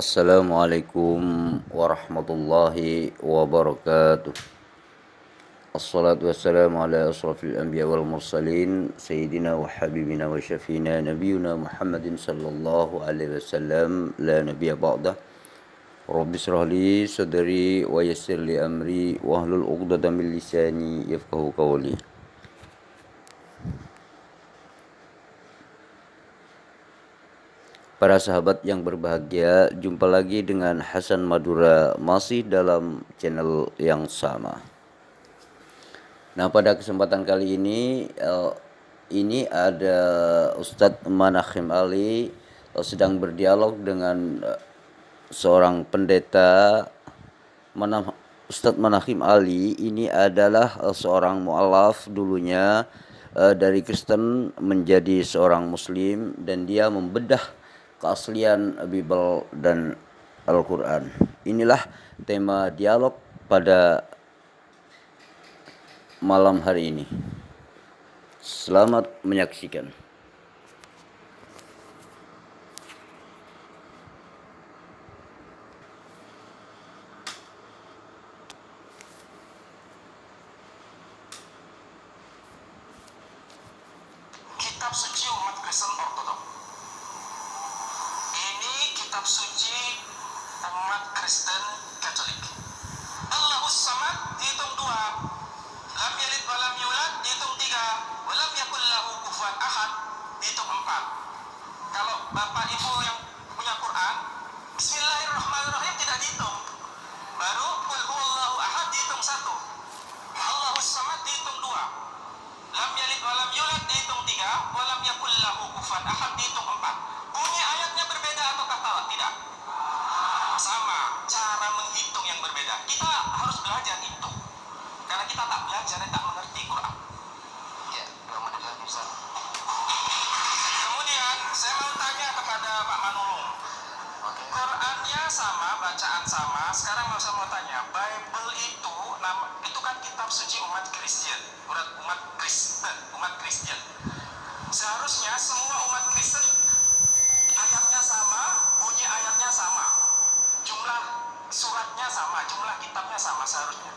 Assalamualaikum warahmatullahi wabarakatuh. Assalatu wassalamu ala asrafil anbiya wal mursalin Sayyidina wa habibina wa syafina nabiyuna Muhammadin sallallahu alaihi wasallam la nabiyya ba'dah. Rabbi israh li sadri wa yassir li amri wahlul 'uqdatam min lisani yafqahu qawli. Para sahabat yang berbahagia, jumpa lagi dengan Hasan Madura masih dalam channel yang sama. Nah, pada kesempatan kali ini ada Ustadz Manakhim Ali sedang berdialog dengan seorang pendeta. Ustadz Manakhim Ali ini adalah seorang mu'alaf dulunya dari Kristen menjadi seorang Muslim, dan dia membedah keaslian Bible dan Al-Quran. Inilah tema dialog pada malam hari ini. Selamat menyaksikan. Kitab suci umat Kristen Ortodok. Ini kitab suci umat Kristen Katolik. Allahus Samad dihitung 2, lam yalid wa lam yulad dihitung 3, wa lam yakul lahu kufuwan ahad dihitung 4. Kalau Bapak Ibu yang punya Quran, Bismillahirrahmanirrahim tidak dihitung. Baru qul huwallahu ahad dihitung 1. Allahus Samad dihitung 2. Lam yalid wa lam yulad dihitung 3, wa lam yakul lahu kufuwan ahad dihitung 4. Bunyi ayatnya berbeda atau kata tidak? Sama, cara menghitung yang berbeda. Kita harus belajar hitung. Karena kita tak belajar, tak mengerti Quran. Ya, 2 menit lagi Ustaz. Kemudian saya mau tanya kepada Pak Manulung. Qurannya sama, bacaan sama. Sekarang saya mau tanya, Bible itu kan kitab suci umat Kristen, umat Kristen. Seharusnya semua umat Kristen ayatnya sama, bunyi ayatnya sama, jumlah suratnya sama, jumlah kitabnya sama seharusnya.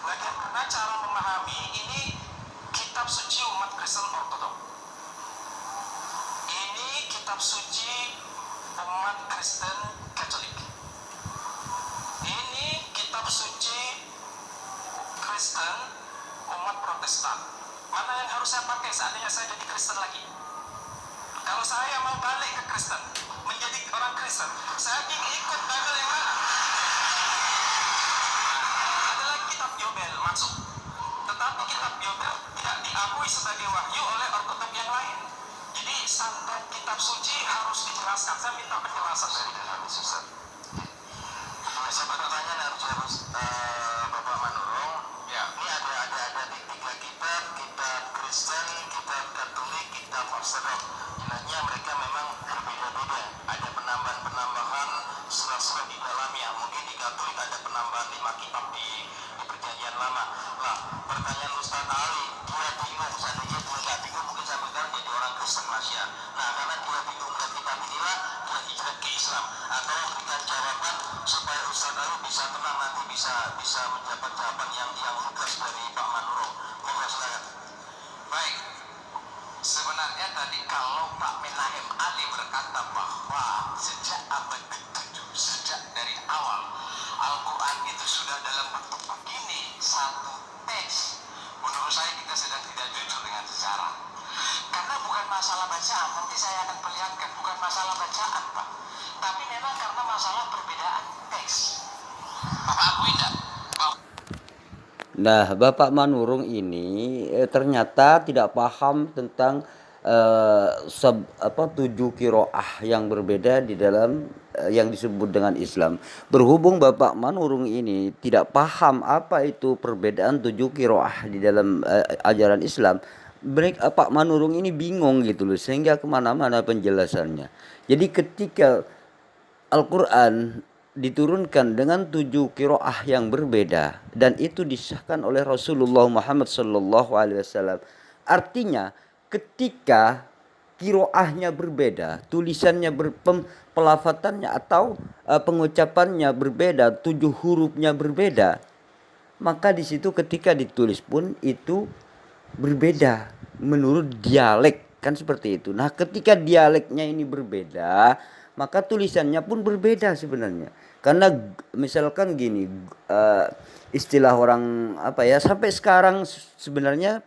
Bagaimana cara memahami ini kitab suci umat Kristen Ortodok? Ini kitab suci umat Kristen Katolik. Ini kitab suci Kristen umat Protestan. Mana yang harus saya pakai seandainya saya jadi Kristen lagi? Kalau saya mau balik ke Kristen, menjadi orang Kristen, saya ingin ikut Bible yang mana? Ada lagi kitab Yobel masuk. Tetapi kitab Yobel tidak diakui sebagai wahyu oleh ortodok yang lain. Jadi standar kitab suci harus dijelaskan. Saya minta penjelasan dari Habis Ustaz. Saya bertanya harus Bapak Manurung. Ya. Ini ada 3 kitab Kristen, kitab Katolik, kitab Ortodok. Jelasnya mereka memang berbeda-beda. Ada penambahan surat-surat di dalamnya. Mungkin di Katolik ada penambahan 5 kitab di Perjanjian Lama. Lah, pertanyaan Ustaz Ali, dia bingung. Seandainya dia nggak bingung, mungkin saya bilang jadi orang Kristen Malaysia. Nah, karena dia bingung dengan kitab inilah, dia hijrah ke Islam. Atau memberikan jawaban supaya Ustaz Ali bisa tenang, nanti bisa mendapat jawaban yang lugas dari Pak Manurung. Monggo silakan. Baik. Sebenarnya tadi kalau Pak Menahem Ali berkata bahwa sejak abad ke-7, sejak dari awal Al-Quran itu sudah dalam bentuk begini, satu teks, menurut saya kita sedang tidak jujur dengan sejarah. Karena bukan masalah bacaan, nanti saya akan perlihatkan, bukan masalah bacaan Pak, tapi memang karena masalah perbedaan teks. Bapak akui tidak? Nah, Bapak Manurung ini ternyata tidak paham tentang 7 kiroah yang berbeda di dalam yang disebut dengan Islam. Berhubung Bapak Manurung ini tidak paham apa itu perbedaan 7 kiroah di dalam ajaran Islam, Pak Manurung ini bingung gitu loh, sehingga kemana-mana penjelasannya. Jadi ketika Al-Quran diturunkan dengan 7 qiraah yang berbeda, dan itu disahkan oleh Rasulullah Muhammad sallallahu alaihi wasallam. Artinya ketika kiroahnya berbeda, tulisannya pelafatannya atau pengucapannya berbeda, 7 hurufnya berbeda, maka di situ ketika ditulis pun itu berbeda menurut dialek, kan seperti itu. Nah, ketika dialeknya ini berbeda, maka tulisannya pun berbeda sebenarnya. Karena misalkan gini, istilah orang apa ya, sampai sekarang sebenarnya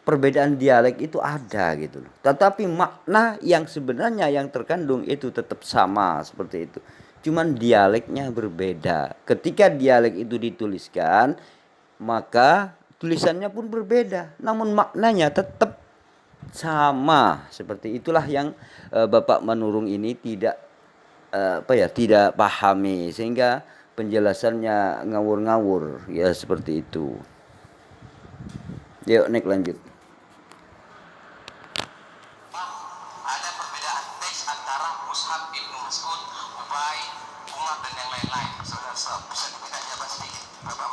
perbedaan dialek itu ada gitu loh. Tetapi makna yang sebenarnya yang terkandung itu tetap sama seperti itu. Cuman dialeknya berbeda. Ketika dialek itu dituliskan, maka tulisannya pun berbeda. Namun maknanya tetap sama. Seperti itulah yang Bapak Manurung ini tidak tidak pahami, sehingga penjelasannya ngawur-ngawur ya, seperti itu. Yuk naik lanjut. Ada perbedaan teks antara Mushaf Ibnu Mas'ud, Ubay, Umar dan yang lain-lain. Saudara, bisa kita jawab sedikit?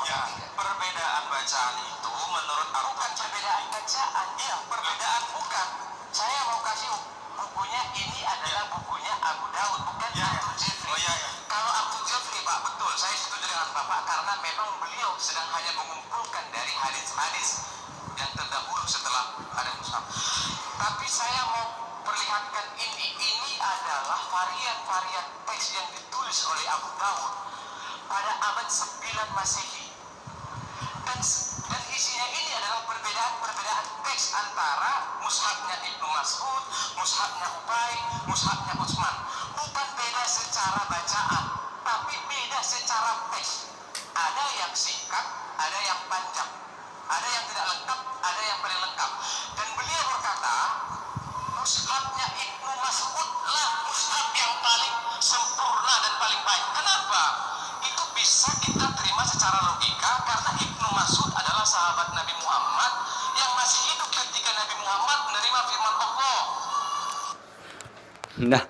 Ya, perbedaan bacaan itu menurut aku bukan perbedaan bacaan. Iya, perbedaan bukan. Saya mau kasih bukunya, ini adalah bukunya Abu Daud, bukan Abu Jufri. Oh iya, iya. Kalau Abu Jufri, Pak, betul. Saya setuju dengan Bapak karena memang beliau sedang hanya mengumpulkan dari hadis-hadis yang terdahulu setelah ada Mushaf. Tapi saya mau perlihatkan ini adalah varian-varian teks yang ditulis oleh Abu Daud pada abad 9 Masehi. Dan isinya ini adalah perbedaan teks antara mushafnya Ibnu Mas'ud, mushafnya Ubay, mushafnya Utsman. Bukan beda secara bacaan, tapi beda secara teks. Ada yang singkat, ada yang panjang, ada yang tidak lengkap, ada yang paling lengkap. Dan beliau berkata, mushafnya Ibnu Mas'ud lah mushaf yang paling sempurna dan paling baik. Kenapa? Itu bisa kita terima secara logika karena Ibnu Mas'ud adalah sahabat Nabi Muhammad yang masih hidup ketika Nabi Muhammad menerima firman Allah. Nah,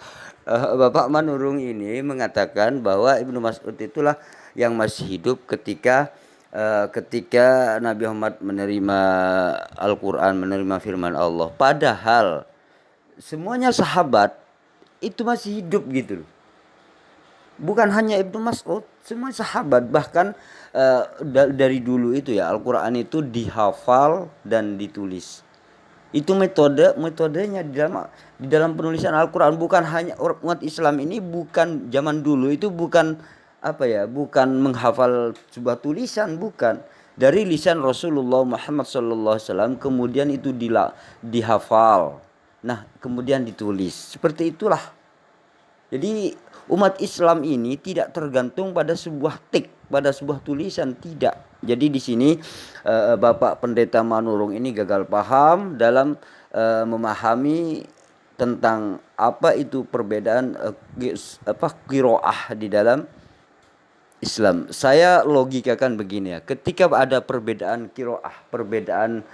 Bapak Manurung ini mengatakan bahwa Ibnu Mas'ud itulah yang masih hidup ketika Nabi Muhammad menerima Al-Quran, menerima firman Allah. Padahal semuanya sahabat itu masih hidup gitu loh. Bukan hanya Ibnu Mas'ud, semua sahabat. Bahkan dari dulu itu ya, Al-Quran itu dihafal dan ditulis. Itu metodenya di dalam penulisan Al-Quran. Bukan hanya umat Islam ini, bukan zaman dulu itu bukan bukan menghafal sebuah tulisan, bukan. Dari lisan Rasulullah Muhammad SAW kemudian itu dihafal. Nah, kemudian ditulis. Seperti itulah. Jadi umat Islam ini tidak tergantung pada sebuah teks, pada sebuah tulisan, tidak. Jadi di sini Bapak Pendeta Manurung ini gagal paham dalam memahami tentang apa itu perbedaan qiraah di dalam Islam. Saya logikakan begini ya, ketika ada perbedaan qiraah, perbedaan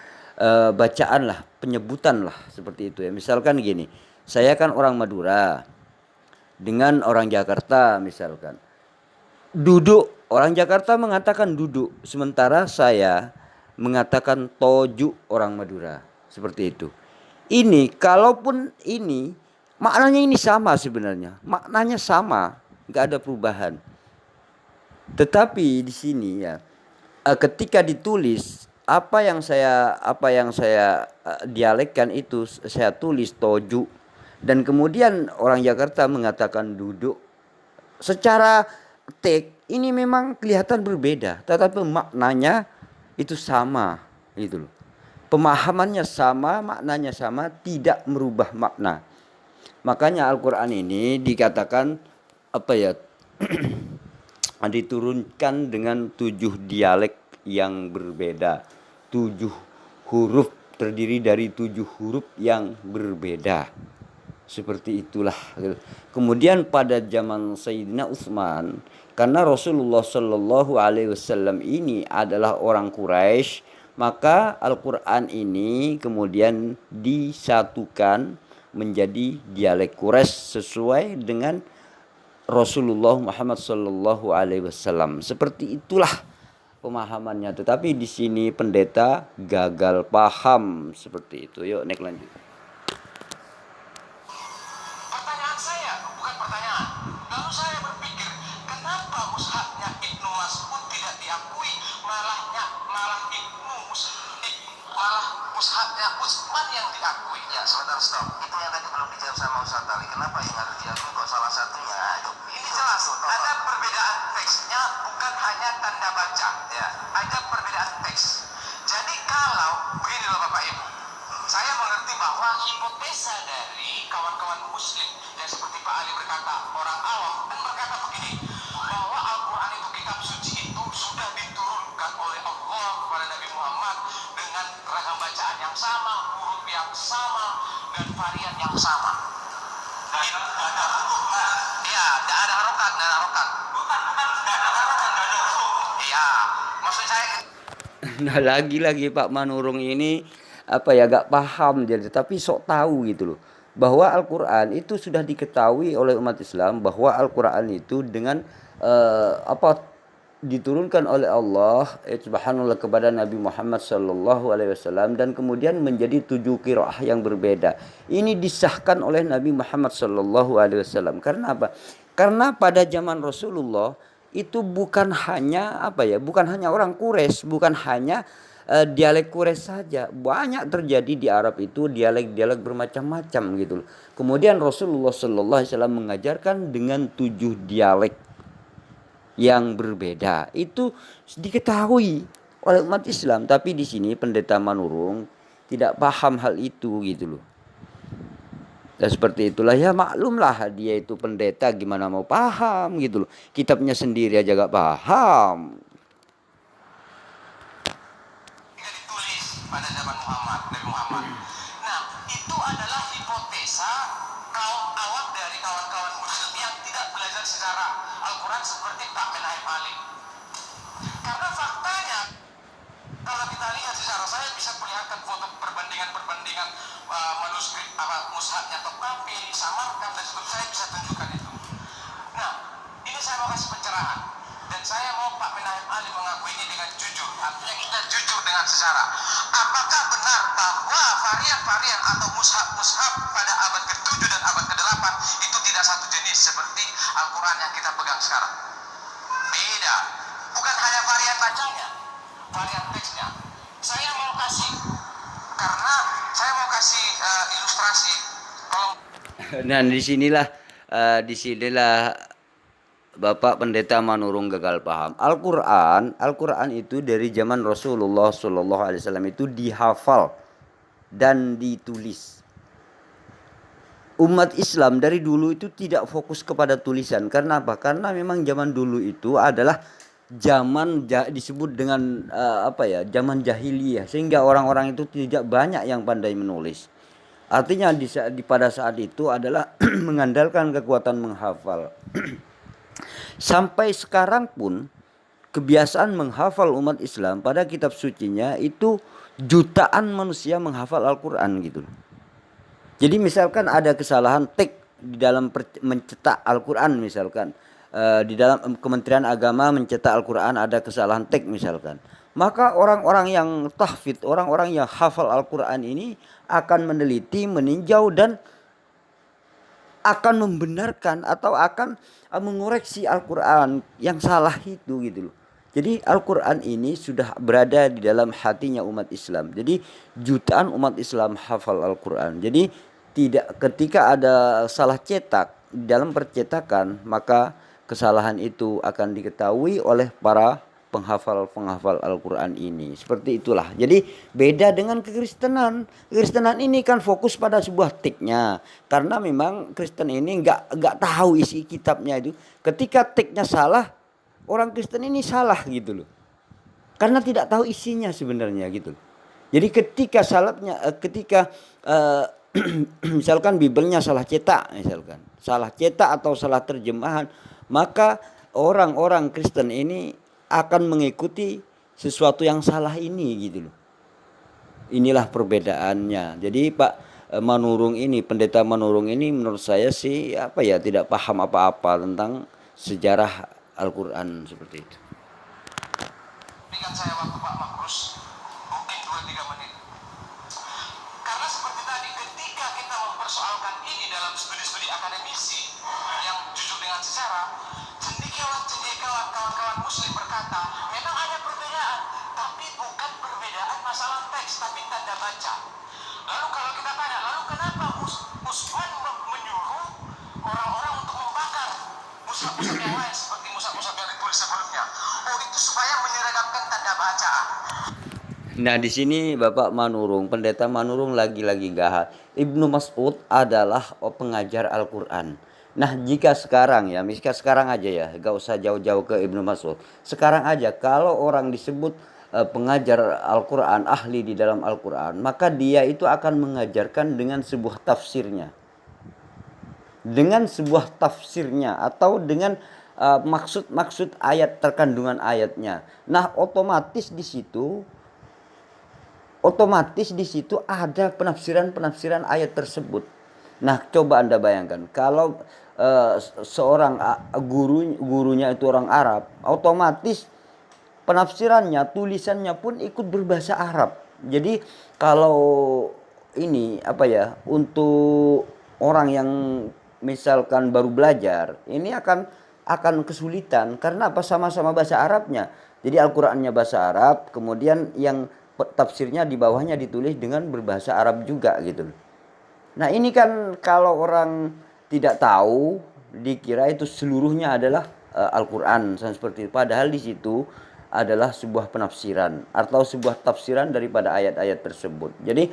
bacaan lah, penyebutan lah seperti itu ya. Misalkan gini, saya kan orang Madura dengan orang Jakarta misalkan. Duduk, orang Jakarta mengatakan duduk, sementara saya mengatakan toju orang Madura. Seperti itu. Ini kalaupun ini maknanya ini sama sebenarnya. Maknanya sama, enggak ada perubahan. Tetapi di sini ya, ketika ditulis apa yang saya dialekkan itu saya tulis toju. Dan kemudian orang Jakarta mengatakan duduk. Secara teks ini memang kelihatan berbeda, tetapi maknanya itu sama, gitu loh. Pemahamannya sama, maknanya sama, tidak merubah makna. Makanya Al-Quran ini dikatakan diturunkan dengan 7 dialek yang berbeda. 7 huruf, terdiri dari 7 huruf yang berbeda. Seperti itulah. Kemudian pada zaman Sayyidina Utsman, karena Rasulullah Shallallahu Alaihi Wasallam ini adalah orang Quraisy, maka Al-Quran ini kemudian disatukan menjadi dialek Quraisy sesuai dengan Rasulullah Muhammad Shallallahu Alaihi Wasallam. Seperti itulah pemahamannya. Tetapi di sini pendeta gagal paham seperti itu. Yuk naik lanjut. yang diakui. Ya, sebentar stop. Itu yang tadi belum dijawab sama Ustaz Ali. Kenapa yang harus diakui kok salah satunya? Ini jelas, ada perbedaan teksnya, bukan hanya tanda baca. Ya, ada perbedaan teks. Jadi kalau begini loh Bapak Ibu, saya mengerti bahwa hipotesa dari kawan-kawan Muslim yang seperti Pak Ali berkata orang awam dan berkata begini, bahwa Al-Quran itu kitab suci itu sudah diturunkan oleh Allah kepada Nabi Muhammad dengan ragam bacaan yang sama, huruf yang sama, dan varian yang sama. Tidak ada huruf, ya, tidak ada harokat, tidak ada harokat. Bukan tidak ada harokat, tidak ada huruf. Iya, maksud saya. Nah, lagi-lagi Pak Manurung ini apa ya, gak paham jadi, tapi sok tahu gitu loh, bahwa Al-Quran itu sudah diketahui oleh umat Islam bahwa Al-Quran itu dengan apa, diturunkan oleh Allah subhanallah kepada Nabi Muhammad sallallahu alaihi wasallam, dan kemudian menjadi 7 qiraah yang berbeda. Ini disahkan oleh Nabi Muhammad sallallahu alaihi wasallam. Karena apa? Karena pada zaman Rasulullah itu bukan hanya apa ya, bukan hanya orang Quraisy, bukan hanya dialek Quraisy saja, banyak terjadi di Arab itu dialek-dialek bermacam-macam gitu loh. Kemudian Rasulullah sallallahu alaihi wasallam mengajarkan dengan 7 dialek yang berbeda. Itu diketahui oleh umat Islam, tapi di sini Pendeta Manurung tidak paham hal itu gitu loh. Dan seperti itulah, ya maklumlah dia itu pendeta, gimana mau paham gitu loh. Kitabnya sendiri aja gak paham. Ditulis pada zaman Muhammad, Nabi Muhammad. Nah, itu adalah hipotesa kaum awam dari kawan-kawan Muslim yang tidak belajar sejarah Al-Quran seperti Pak Menahem Ali. Karena faktanya, kalau kita lihat sejarah, saya bisa perlihatkan foto perbandingan manuskrip mushafnya Topkapi, Samarkand, dan sebagainya. Saya bisa tunjukkan itu. Nah, ini saya mau kasih pencerahan, dan saya mau Pak Menahem Ali mengakui ini dengan jujur. Artinya kita jujur dengan sejarah. Apakah benar bahwa varian-varian atau mushaf pada abad ke-7 dan abad ke-8 itu tidak satu jenis seperti Al-Quran yang kita pegang sekarang? Beda. Bukan hanya varian bacanya, varian teksnya. Saya mau kasih, karena saya mau kasih ilustrasi. Kalau Dan disinilah Bapak Pendeta Manurung gagal paham. Al-Quran itu dari zaman Rasulullah Shallallahu Alaihi Wasallam itu dihafal dan ditulis. Umat Islam dari dulu itu tidak fokus kepada tulisan. Karena apa? Karena memang zaman dulu itu adalah zaman disebut dengan zaman jahiliyah, sehingga orang-orang itu tidak banyak yang pandai menulis. Artinya pada saat itu adalah mengandalkan kekuatan menghafal. Sampai sekarang pun kebiasaan menghafal umat Islam pada kitab sucinya itu jutaan manusia menghafal Al-Quran gitu. Jadi misalkan ada kesalahan tik di dalam mencetak Al-Quran, misalkan di dalam Kementerian Agama mencetak Al-Quran ada kesalahan tik misalkan, maka orang-orang yang tahfidz, orang-orang yang hafal Al-Quran ini akan meneliti, meninjau, dan akan membenarkan atau akan mengoreksi Al-Quran yang salah itu gitu loh. Jadi Al-Quran ini sudah berada di dalam hatinya umat Islam. Jadi jutaan umat Islam hafal Al-Quran. Jadi ketika ada salah cetak dalam percetakan, maka kesalahan itu akan diketahui oleh para penghafal Al-Quran ini. Seperti itulah. Jadi beda dengan kekristenan. Kekristenan ini kan fokus pada sebuah tiknya. Karena memang Kristen ini nggak tahu isi kitabnya itu. Ketika tiknya salah, orang Kristen ini salah gitu loh. Karena tidak tahu isinya sebenarnya gitu. Jadi ketika misalkan Bibelnya salah cetak, misalkan salah cetak atau salah terjemahan, maka orang-orang Kristen ini akan mengikuti sesuatu yang salah ini gitu loh. Inilah perbedaannya. Jadi Pak Manurung ini, Pendeta Manurung ini menurut saya sih tidak paham apa-apa tentang sejarah Al-Quran seperti itu. Berikan saya waktu Pak Makrus, mungkin 2-3 menit. Karena seperti tadi, ketika kita mempersoalkan ini dalam studi-studi akademisi yang jujur dengan sejarah, cendekiawan kawan-kawan Muslim berkata, memang ada perbedaan, tapi bukan perbedaan masalah teks, tapi tanda baca. Lalu kalau kenapa Utsman menyuruh orang-orang untuk membakar mushaf-mushaf yang lain seperti mushaf-mushaf yang ditulis sebelumnya? Oh, itu supaya menyeragamkan tanda baca. Nah, di sini Bapak Manurung, Pendeta Manurung lagi-lagi gahar. Ibnu Mas'ud adalah pengajar Al-Quran. Nah, jika sekarang ya, misalnya sekarang aja ya, gak usah jauh-jauh ke Ibnu Mas'ud. Sekarang aja, kalau orang disebut pengajar Al-Quran, ahli di dalam Al-Quran, maka dia itu akan mengajarkan dengan sebuah tafsirnya. Dengan sebuah tafsirnya atau dengan maksud-maksud ayat, terkandungan ayatnya. Nah, otomatis di situ ada penafsiran-penafsiran ayat tersebut. Nah, coba Anda bayangkan kalau seorang gurunya itu orang Arab, otomatis penafsirannya, tulisannya pun ikut berbahasa Arab. Jadi kalau ini apa ya, untuk orang yang misalkan baru belajar, ini akan kesulitan karena apa, sama-sama bahasa Arabnya. Jadi Al-Qur'annya bahasa Arab, kemudian yang tafsirnya di bawahnya ditulis dengan berbahasa Arab juga gitu. Nah, ini kan kalau orang tidak tahu dikira itu seluruhnya adalah Al-Qur'an seperti itu. Padahal di situ adalah sebuah penafsiran atau sebuah tafsiran daripada ayat-ayat tersebut. Jadi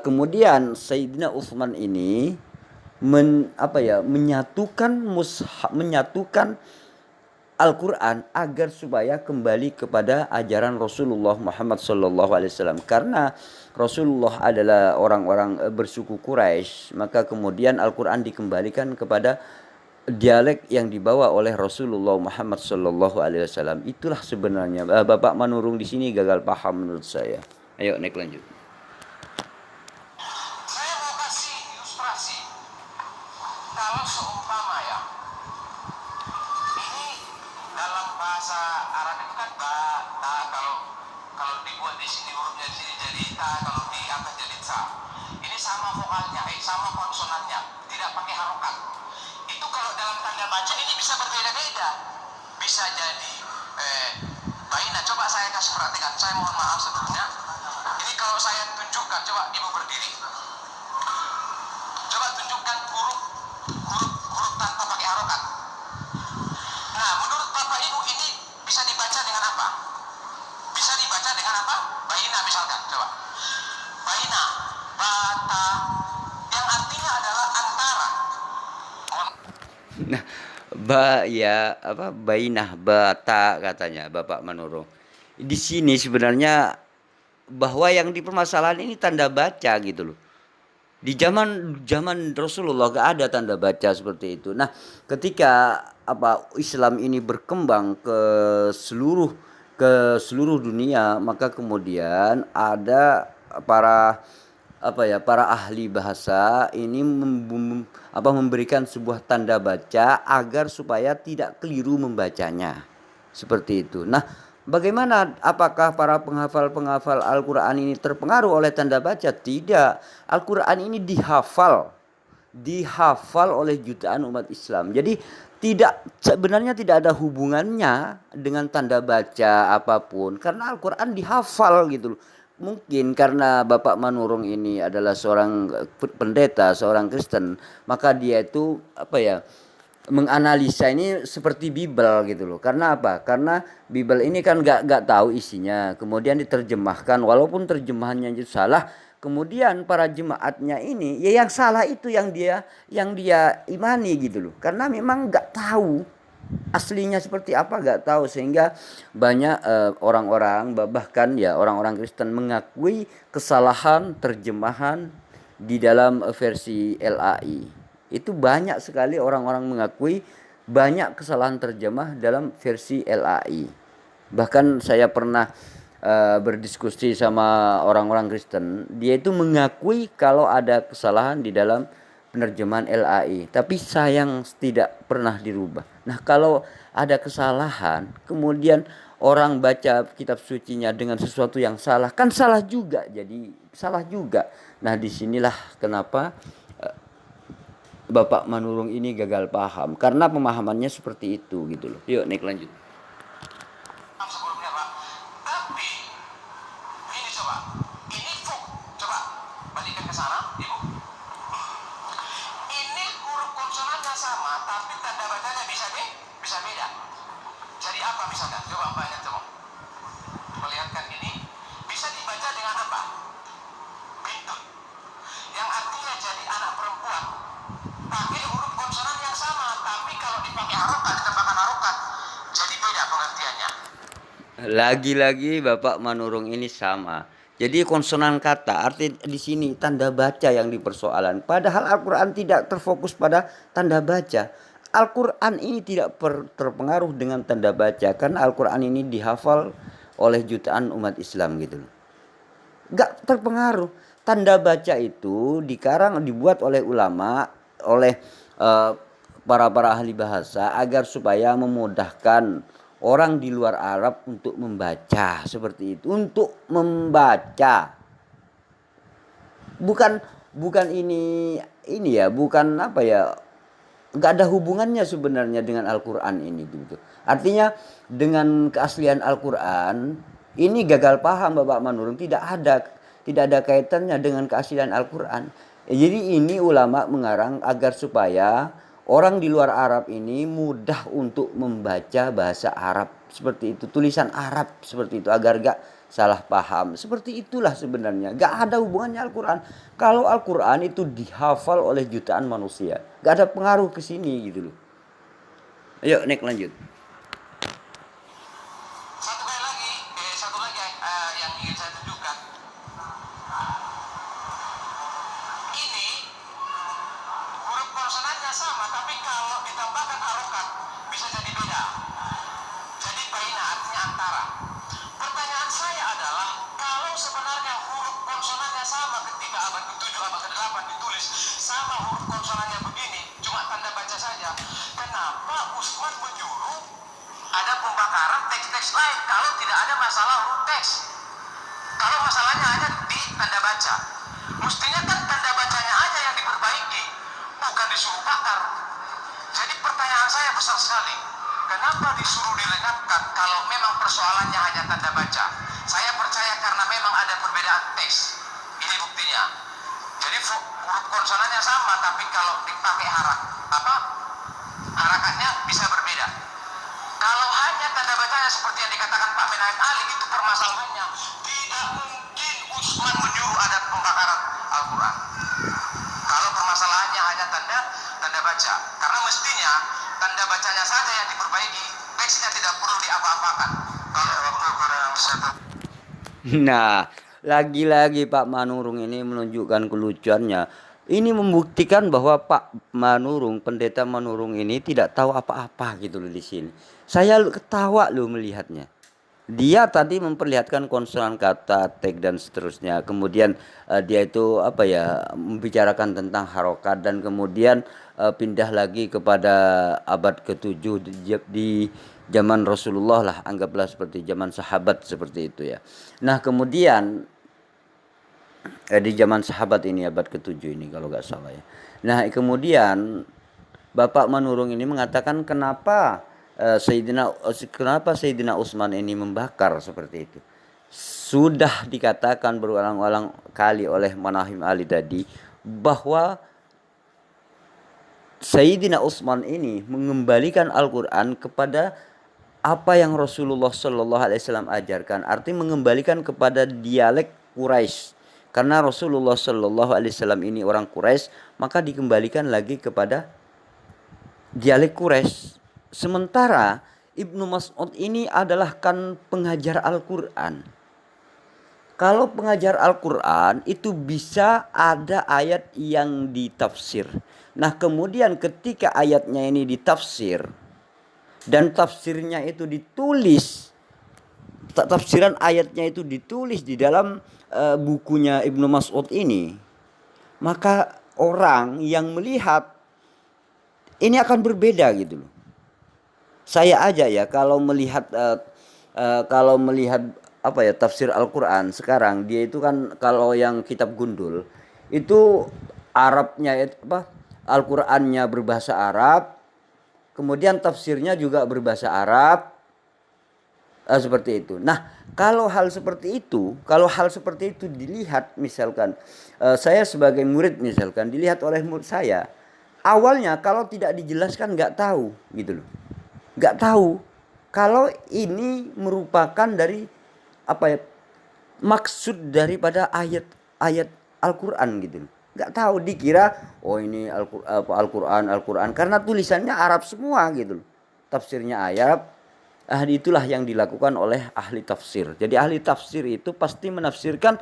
kemudian Sayyidina Utsman ini menyatukan Al-Quran agar supaya kembali kepada ajaran Rasulullah Muhammad SAW. Karena Rasulullah adalah orang-orang bersuku Quraisy, maka kemudian Al-Quran dikembalikan kepada dialek yang dibawa oleh Rasulullah Muhammad SAW. Itulah sebenarnya Bapak Manurung di sini gagal paham menurut saya. Ayo naik lanjut. Saya mau kasih ilustrasi. Kalau seumpama ya, ini dalam bahasa Arab itu kan ba, ta, kalau dibuat di sini hurufnya di sini jadi ta, kalau di atas jadi sa. Ini sama vokalnya, sama konsonannya, tidak pakai harokat. Itu kalau dalam tanda baca ini bisa berbeda-beda. Bisa jadi baina. Coba saya kasih perhatikan. Saya mohon maaf sebelumnya. Ini kalau saya tunjukkan, coba ibu berdiri. Coba tunjukkan huruf tanpa pakai harokat. Nah, menurut Bapak Ibu ini bisa dibaca dengan apa? Bisa dibaca dengan apa? Baina misalkan, coba. Baina, bata, yang artinya adalah antara. Nah, bainah bata katanya Bapak Manurung. Di sini sebenarnya bahwa yang dipermasalahan ini tanda baca gitu loh. Di zaman Rasulullah gak ada tanda baca seperti itu. Nah, ketika Islam ini berkembang ke seluruh dunia, maka kemudian ada para ahli bahasa ini memberikan sebuah tanda baca agar supaya tidak keliru membacanya. Seperti itu. Nah, bagaimana, apakah para penghafal Al-Quran ini terpengaruh oleh tanda baca? Tidak. Al-Quran ini dihafal oleh jutaan umat Islam. Jadi sebenarnya tidak ada hubungannya dengan tanda baca apapun, karena Al-Quran dihafal gitu loh. Mungkin karena Bapak Manurung ini adalah seorang pendeta, seorang Kristen, maka dia itu menganalisa ini seperti Bible gitu loh. Karena apa? Karena Bible ini kan gak tahu isinya, kemudian diterjemahkan, walaupun terjemahannya itu salah, kemudian para jemaatnya ini ya yang salah itu yang dia imani gitu loh. Karena memang gak tahu aslinya seperti apa, gak tahu, sehingga banyak orang-orang, bahkan ya orang-orang Kristen mengakui kesalahan terjemahan di dalam versi LAI. Itu banyak sekali orang-orang mengakui banyak kesalahan terjemah dalam versi LAI. Bahkan saya pernah berdiskusi sama orang-orang Kristen, dia itu mengakui kalau ada kesalahan di dalam penerjemahan LAI, tapi sayang tidak pernah dirubah. Nah, kalau ada kesalahan, kemudian orang baca kitab sucinya dengan sesuatu yang salah, kan salah juga, jadi salah juga. Nah, disinilah kenapa Bapak Manurung ini gagal paham, karena pemahamannya seperti itu gitu loh. Yuk naik lanjut. Sebelumnya Pak, tapi ini coba, ini coba balikan ke sana, Ibu. bisa nggak? Coba mbaknya coba melihatkan ini. Bisa dibaca dengan apa? Bintun. Yang artinya jadi anak perempuan pakai huruf konsonan yang sama, tapi kalau dipakai harokat, ditambahkan harokat, jadi beda pengertiannya. Lagi-lagi Bapak Manurung ini sama. Jadi konsonan kata arti di sini tanda baca yang dipersoalan. Padahal Al-Qur'an tidak terfokus pada tanda baca. Al-Qur'an ini tidak terpengaruh dengan tanda baca karena Al-Qur'an ini dihafal oleh jutaan umat Islam gitu loh. Gak terpengaruh. Tanda baca itu dibuat oleh ulama, oleh para ahli bahasa agar supaya memudahkan orang di luar Arab untuk membaca seperti itu. Untuk membaca. Bukan ini ya, bukan apa ya, nggak ada hubungannya sebenarnya dengan Al-Quran ini gitu. Artinya dengan keaslian Al-Quran ini gagal paham Bapak Manurung, tidak ada kaitannya dengan keaslian Al-Quran. Jadi ini ulama mengarang agar supaya orang di luar Arab ini mudah untuk membaca bahasa Arab seperti itu, tulisan Arab seperti itu agar gak salah paham. Seperti itulah sebenarnya. Gak ada hubungannya Al-Quran. Kalau Al-Quran itu dihafal oleh jutaan manusia, gak ada pengaruh ke sini gitu loh. Ayo Nek lanjut. Satu lagi yang ingin saya tunjukkan. Ini huruf konsonannya sama, tapi kalau ditambahkan harokat bisa jadi beda. Jadi baina artinya antara. Pertanyaan saya adalah, kalau sebenarnya huruf konsonannya sama ketika abad ke-7, abad ke-8 ditulis, sama huruf konsonannya begini, cuma tanda baca saja, kenapa Utsman menyuruh ada pembakaran teks-teks lain kalau tidak ada masalah huruf teks? Kalau masalahnya hanya di tanda baca, mestinya kan tanda bacanya aja yang diperbaiki, bukan disuruh bakar. Jadi pertanyaan saya besar sekali, kenapa disuruh dilengatkan kalau memang persoalannya hanya tanda baca? Saya percaya karena memang ada perbedaan teks. Ini buktinya. Jadi huruf konsonannya sama, tapi kalau dipakai harakatnya bisa berbeda. Kalau hanya tanda bacanya seperti yang dikatakan Pak Menahem Ali, itu permasalahannya. Tidak mungkin Utsman menyuruh ada pembakaran Al-Quran. Kalau permasalahannya hanya tanda baca, karena mestinya tanda bacanya saja yang diperbaiki, teksnya tidak perlu diapa-apakan. Kalau waktu kurang satu. Nah, lagi-lagi Pak Manurung ini menunjukkan kelucuannya. Ini membuktikan bahwa Pak Manurung, pendeta Manurung ini tidak tahu apa-apa gitu loh di sini. Saya ketawa loh melihatnya. Dia tadi memperlihatkan konsonan kata, tag dan seterusnya. Kemudian dia itu apa ya, membicarakan tentang harokat dan kemudian pindah lagi kepada abad ke-7 di zaman Rasulullah lah, anggaplah seperti zaman sahabat seperti itu ya. Nah, kemudian di zaman sahabat ini abad ke-7 ini kalau nggak salah ya. Nah, kemudian Bapak Manurung ini mengatakan kenapa Sayyidina Utsman ini membakar seperti itu. Sudah dikatakan berulang-ulang kali oleh Menahem Ali tadi bahwa Sayyidina Utsman ini mengembalikan Al-Quran kepada apa yang Rasulullah Shallallahu Alaihi Wasallam ajarkan, arti mengembalikan kepada dialek Quraisy. Karena Rasulullah Shallallahu Alaihi Wasallam ini orang Quraisy, maka dikembalikan lagi kepada dialek Quraisy. Sementara Ibnu Mas'ud ini adalah kan pengajar Al-Quran. Kalau pengajar Al-Quran itu bisa ada ayat yang ditafsir. Nah, kemudian ketika ayatnya ini ditafsir dan tafsirnya itu ditulis, tafsiran ayatnya itu ditulis di dalam bukunya Ibnu Mas'ud ini, maka orang yang melihat ini akan berbeda gitu loh. Saya aja ya kalau melihat apa ya, tafsir Al-Quran sekarang, dia itu kan kalau yang kitab gundul itu Arabnya itu apa, Al-Qurannya berbahasa Arab, kemudian tafsirnya juga berbahasa Arab, seperti itu. Nah, kalau hal seperti itu dilihat, misalkan saya sebagai murid misalkan dilihat oleh murid saya, awalnya kalau tidak dijelaskan nggak tahu gitu loh, nggak tahu. kalau ini merupakan dari apa ya, maksud daripada ayat-ayat Al-Qur'an gitu. Nggak tahu, dikira oh ini Al-Qur'an Al-Qur'an karena tulisannya Arab semua gitu. Tafsirnya Arab. Itulah yang dilakukan oleh ahli tafsir. Jadi ahli tafsir itu pasti menafsirkan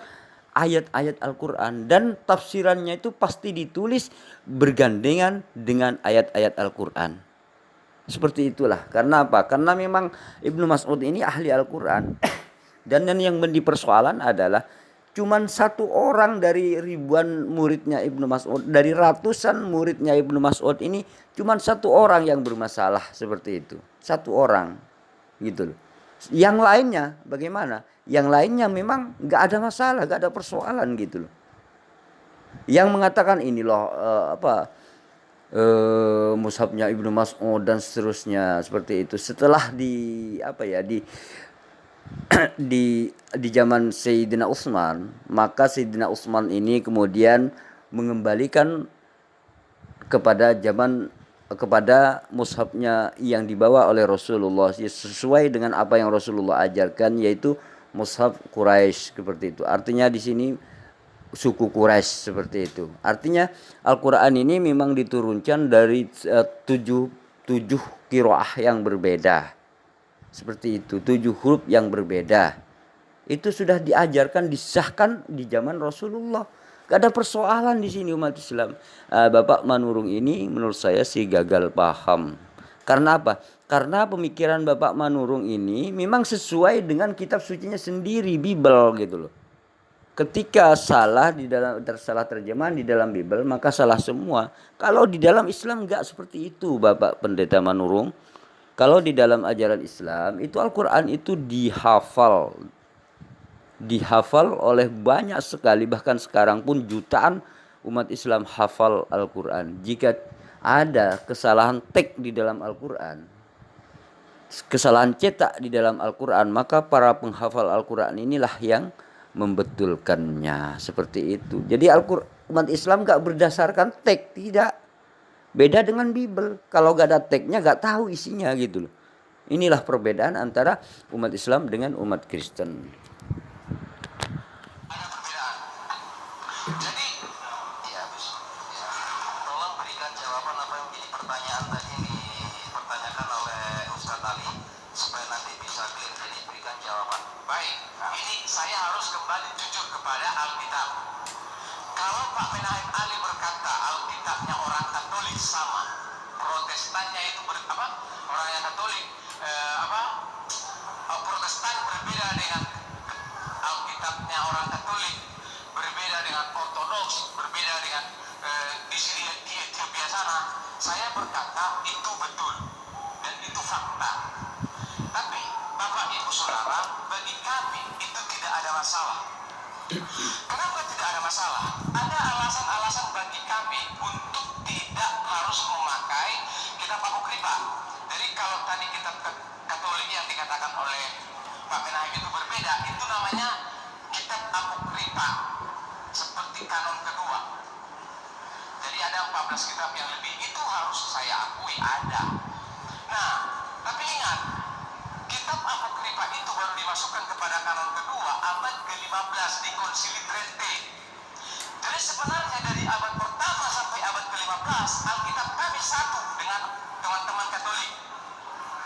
ayat-ayat Al-Qur'an dan tafsirannya itu pasti ditulis bergandengan dengan ayat-ayat Al-Qur'an. Seperti itulah. Karena apa? Karena memang Ibnu Mas'ud ini ahli Al-Qur'an. Dan yang menjadi persoalan adalah cuman satu orang dari ribuan muridnya Ibnu Mas'ud, dari ratusan muridnya Ibnu Mas'ud ini cuman satu orang yang bermasalah seperti itu. Satu orang gitu loh. Yang lainnya bagaimana? Yang lainnya memang nggak ada masalah, nggak ada persoalan gitu loh. Yang mengatakan ini loh mushafnya Ibnu Mas'ud dan seterusnya seperti itu. Setelah di apa ya di zaman Sayyidina Utsman, maka Sayyidina Utsman ini kemudian mengembalikan kepada mushafnya yang dibawa oleh Rasulullah sesuai dengan apa yang Rasulullah ajarkan, yaitu mushaf Quraisy seperti itu. Artinya di sini suku Quraisy seperti itu. Artinya Al-Qur'an ini memang diturunkan dari tujuh qiraah yang berbeda. Seperti itu, 7 huruf yang berbeda. Itu sudah diajarkan, disahkan di zaman Rasulullah. Gak ada persoalan di sini umat Islam. Bapak Manurung ini menurut saya sih gagal paham. Karena apa? Karena pemikiran Bapak Manurung ini memang sesuai dengan kitab sucinya sendiri, Bible gitu loh. Ketika salah terjemahan di dalam Bible, maka salah semua. Kalau di dalam Islam enggak seperti itu, Bapak Pendeta Manurung. Kalau di dalam ajaran Islam itu Al-Qur'an itu dihafal oleh banyak sekali, bahkan sekarang pun jutaan umat Islam hafal Al-Qur'an. Jika ada kesalahan teks di dalam Al-Qur'an, kesalahan cetak di dalam Al-Qur'an, maka para penghafal Al-Qur'an inilah yang membetulkannya, seperti itu. Jadi umat Islam gak berdasarkan teks, tidak. Beda dengan Bible. Kalau gak ada teksnya gak tahu isinya gitu loh. Inilah perbedaan antara umat Islam dengan umat Kristen. Ada perbedaan. Jadi, ya, tolong berikan jawaban apa yang menjadi pertanyaan tadi dipertanyakan oleh Ustadz Ali supaya nanti bisa clear. Jadi berikan jawaban. Baik, ini saya harus kembali jujur kepada Alkitab. Kalau Pak Menahem Ali berkata Alkitabnya orang Katolik sama, Protestannya itu orang yang Katolik Protestan berbeda dengan Alkitabnya orang Katolik, berbeda dengan Ortodoks, berbeda dengan di sini di Ethiopia sana. Saya berkata itu betul dan itu fakta. Tapi Bapak Ibu Saudara, bagi kami itu tidak ada masalah. Kenapa tidak ada masalah? Ada alasan-alasan bagi kami untuk tidak harus memakai kitab Apokripa. Jadi kalau tadi kitab Katolik yang dikatakan oleh Pak Menahem itu berbeda, itu namanya kitab Apokripa, seperti kanon kedua. Jadi ada 14 kitab yang lebih, itu harus saya akui ada. Nah, tapi ingat, kitab Apokripa itu baru dimasukkan kepada kanon kedua abad ke-15 di Konsili Trente. Jadi sebenarnya dari abad pertama sampai abad ke-15 Alkitab kami satu dengan teman-teman Katolik.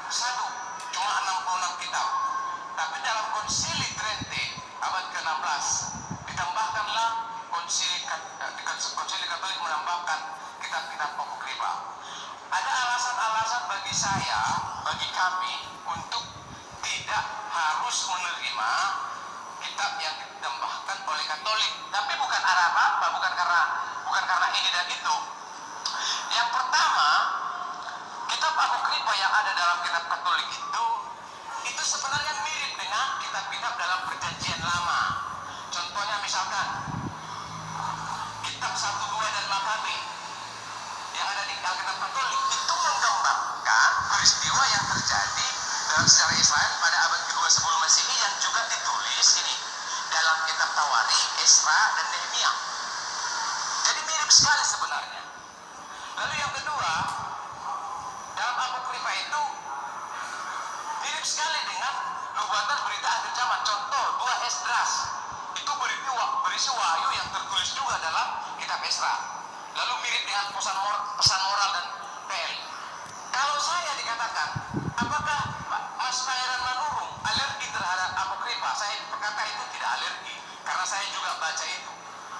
Satu, cuma 66 kitab. Tapi dalam Konsili Trente abad ke-16 ditambahkanlah Konsili Katolik menambahkan kitab-kitab Apokripa. Ada alasan-alasan bagi saya, bagi kami untuk tidak harus menerima kitab yang ditambahkan oleh Katolik. Tapi bukan arah apa-apa, bukan karena ini dan itu. Yang pertama, kitab Apokripa yang ada dalam kitab Katolik itu sebenarnya mirip dengan kitab-kitab dalam Perjanjian Lama. Contohnya misalkan kitab 1, 2 dan Makabe yang ada di Alkitab Katolik itu menggambarkan peristiwa yang terjadi dalam sejarah Israel pada abad kedua sebelum Masehi yang juga ditulis ini dalam kitab Tawarikh, Esra dan Nehemia. Jadi mirip sekali sebenarnya. Lalu yang kedua, dalam Apokripa itu mirip sekali dengan nubuatan berita akhir zaman. Contoh 2 Esdras itu berisi wahyu yang tertulis juga dalam kitab Esra. Lalu mirip dengan pesan moral dan PL. Kalau saya dikatakan, apakah Mas Pangeran Manurung alergi terhadap apokrifa? Saya berkata itu tidak alergi, karena saya juga baca itu.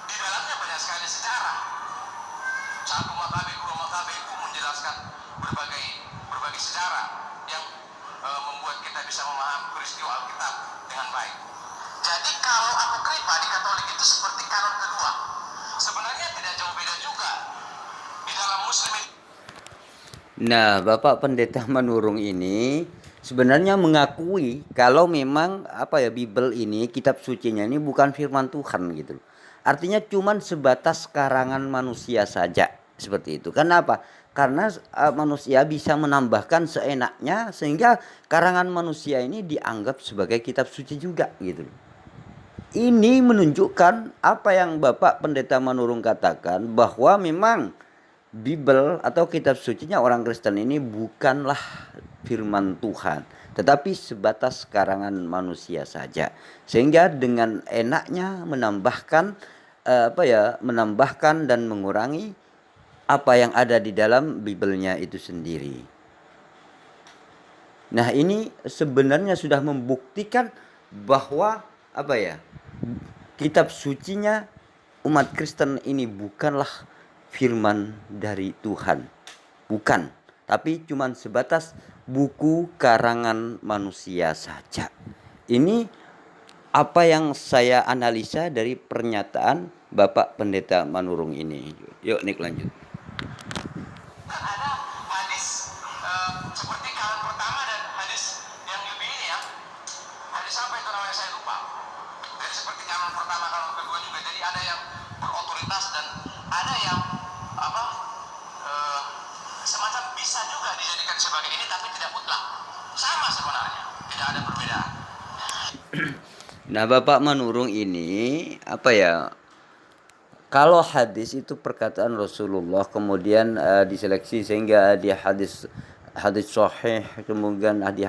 Di dalamnya banyak sekali sejarah. 1 Makabe, 2 Makabe itu menjelaskan berbagai sejarah yang membuat kita bisa memahami peristiwa Alkitab dengan baik. Jadi kalau apokrifa di Katolik itu seperti kanon kedua. Sebenarnya tidak jauh beda juga. Di dalam Muslim itu. Nah, Bapak Pendeta Manurung ini sebenarnya mengakui kalau memang Bible ini, kitab sucinya ini bukan firman Tuhan gitu. Artinya cuman sebatas karangan manusia saja seperti itu. Kenapa? Karena manusia bisa menambahkan seenaknya sehingga karangan manusia ini dianggap sebagai kitab suci juga gitu. Ini menunjukkan apa yang Bapak Pendeta Manurung katakan, bahwa memang Bible atau kitab sucinya orang Kristen ini bukanlah firman Tuhan, tetapi sebatas karangan manusia saja. Sehingga dengan enaknya menambahkan dan mengurangi apa yang ada di dalam Bible-nya itu sendiri. Nah, ini sebenarnya sudah membuktikan bahwa kitab sucinya umat Kristen ini bukanlah firman dari Tuhan, bukan, tapi cuma sebatas buku karangan manusia saja. Ini apa yang saya analisa dari pernyataan Bapak Pendeta Manurung ini. Yuk Nick lanjut. Ada hadis seperti kalan pertama dan hadis yang lebih ini ya. Hadis apa itu namanya saya lupa. Jadi seperti kalan pertama, kalan kedua juga. Jadi ada yang berotoritas dan ada yang semacam bisa juga dijadikan sebagai ini, tapi tidak mutlak. Sama sebenarnya, tidak ada perbedaan. Nah, Bapak Manurung ini kalau hadis itu perkataan Rasulullah, kemudian diseleksi sehingga di hadis sahih, kemudian ada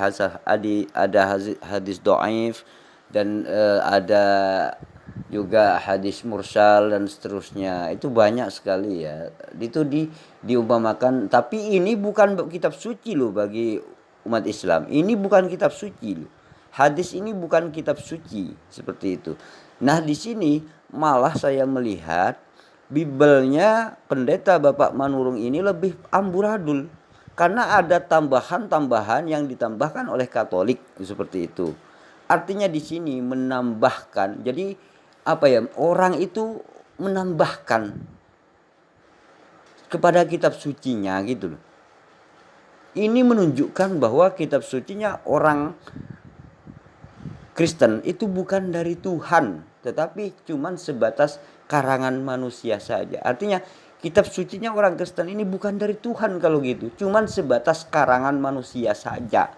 hadis dhaif, dan ada juga hadis mursal dan seterusnya. Itu banyak sekali ya. Itu diumpamakan, tapi ini bukan kitab suci loh bagi umat Islam. Ini bukan kitab suci loh. Hadis ini bukan kitab suci seperti itu. Nah, di sini malah saya melihat Bible-nya pendeta Bapak Manurung ini lebih amburadul, karena ada tambahan-tambahan yang ditambahkan oleh Katolik seperti itu. Artinya di sini menambahkan. Jadi orang itu menambahkan kepada kitab sucinya gitu loh. Ini menunjukkan bahwa kitab sucinya orang Kristen itu bukan dari Tuhan, tetapi cuman sebatas karangan manusia saja. Artinya kitab sucinya orang Kristen ini bukan dari Tuhan kalau gitu, cuman sebatas karangan manusia saja.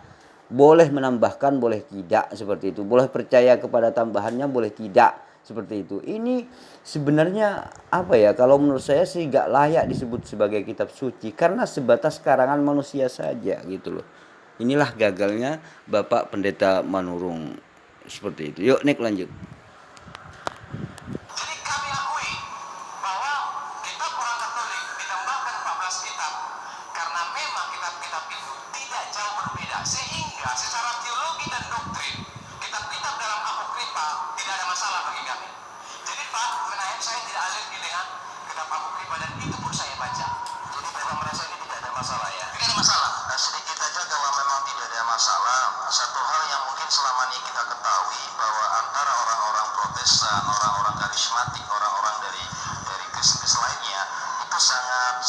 Boleh menambahkan, boleh tidak, seperti itu. Boleh percaya kepada tambahannya, boleh tidak, seperti itu. Ini sebenarnya kalau menurut saya sih gak layak disebut sebagai kitab suci, karena sebatas karangan manusia saja gitu loh. Inilah gagalnya Bapak Pendeta Manurung seperti itu. Yuk Nick lanjut. Jadi kami akui bahwa kitab orang Katolik ditambahkan 14 kitab karena memang kitab-kitab itu tidak jauh berbeda, sehingga secara teologi dan doktrin kitab-kitab dalam apokrifa tidak ada masalah bagi kami. Jadi Pak Menahem, saya tidak alergi dengan kitab apokrifa dan itu pun saya baca. Jadi memang merasa ini tidak ada masalah ya? Tidak ada masalah. Sedikit aja kalau memang tidak ada masalah. Satu hal yang mungkin selama ini kita ketahui bahwa antara orang-orang Protestan, orang-orang karismatik, orang-orang dari Kristen lainnya itu sangat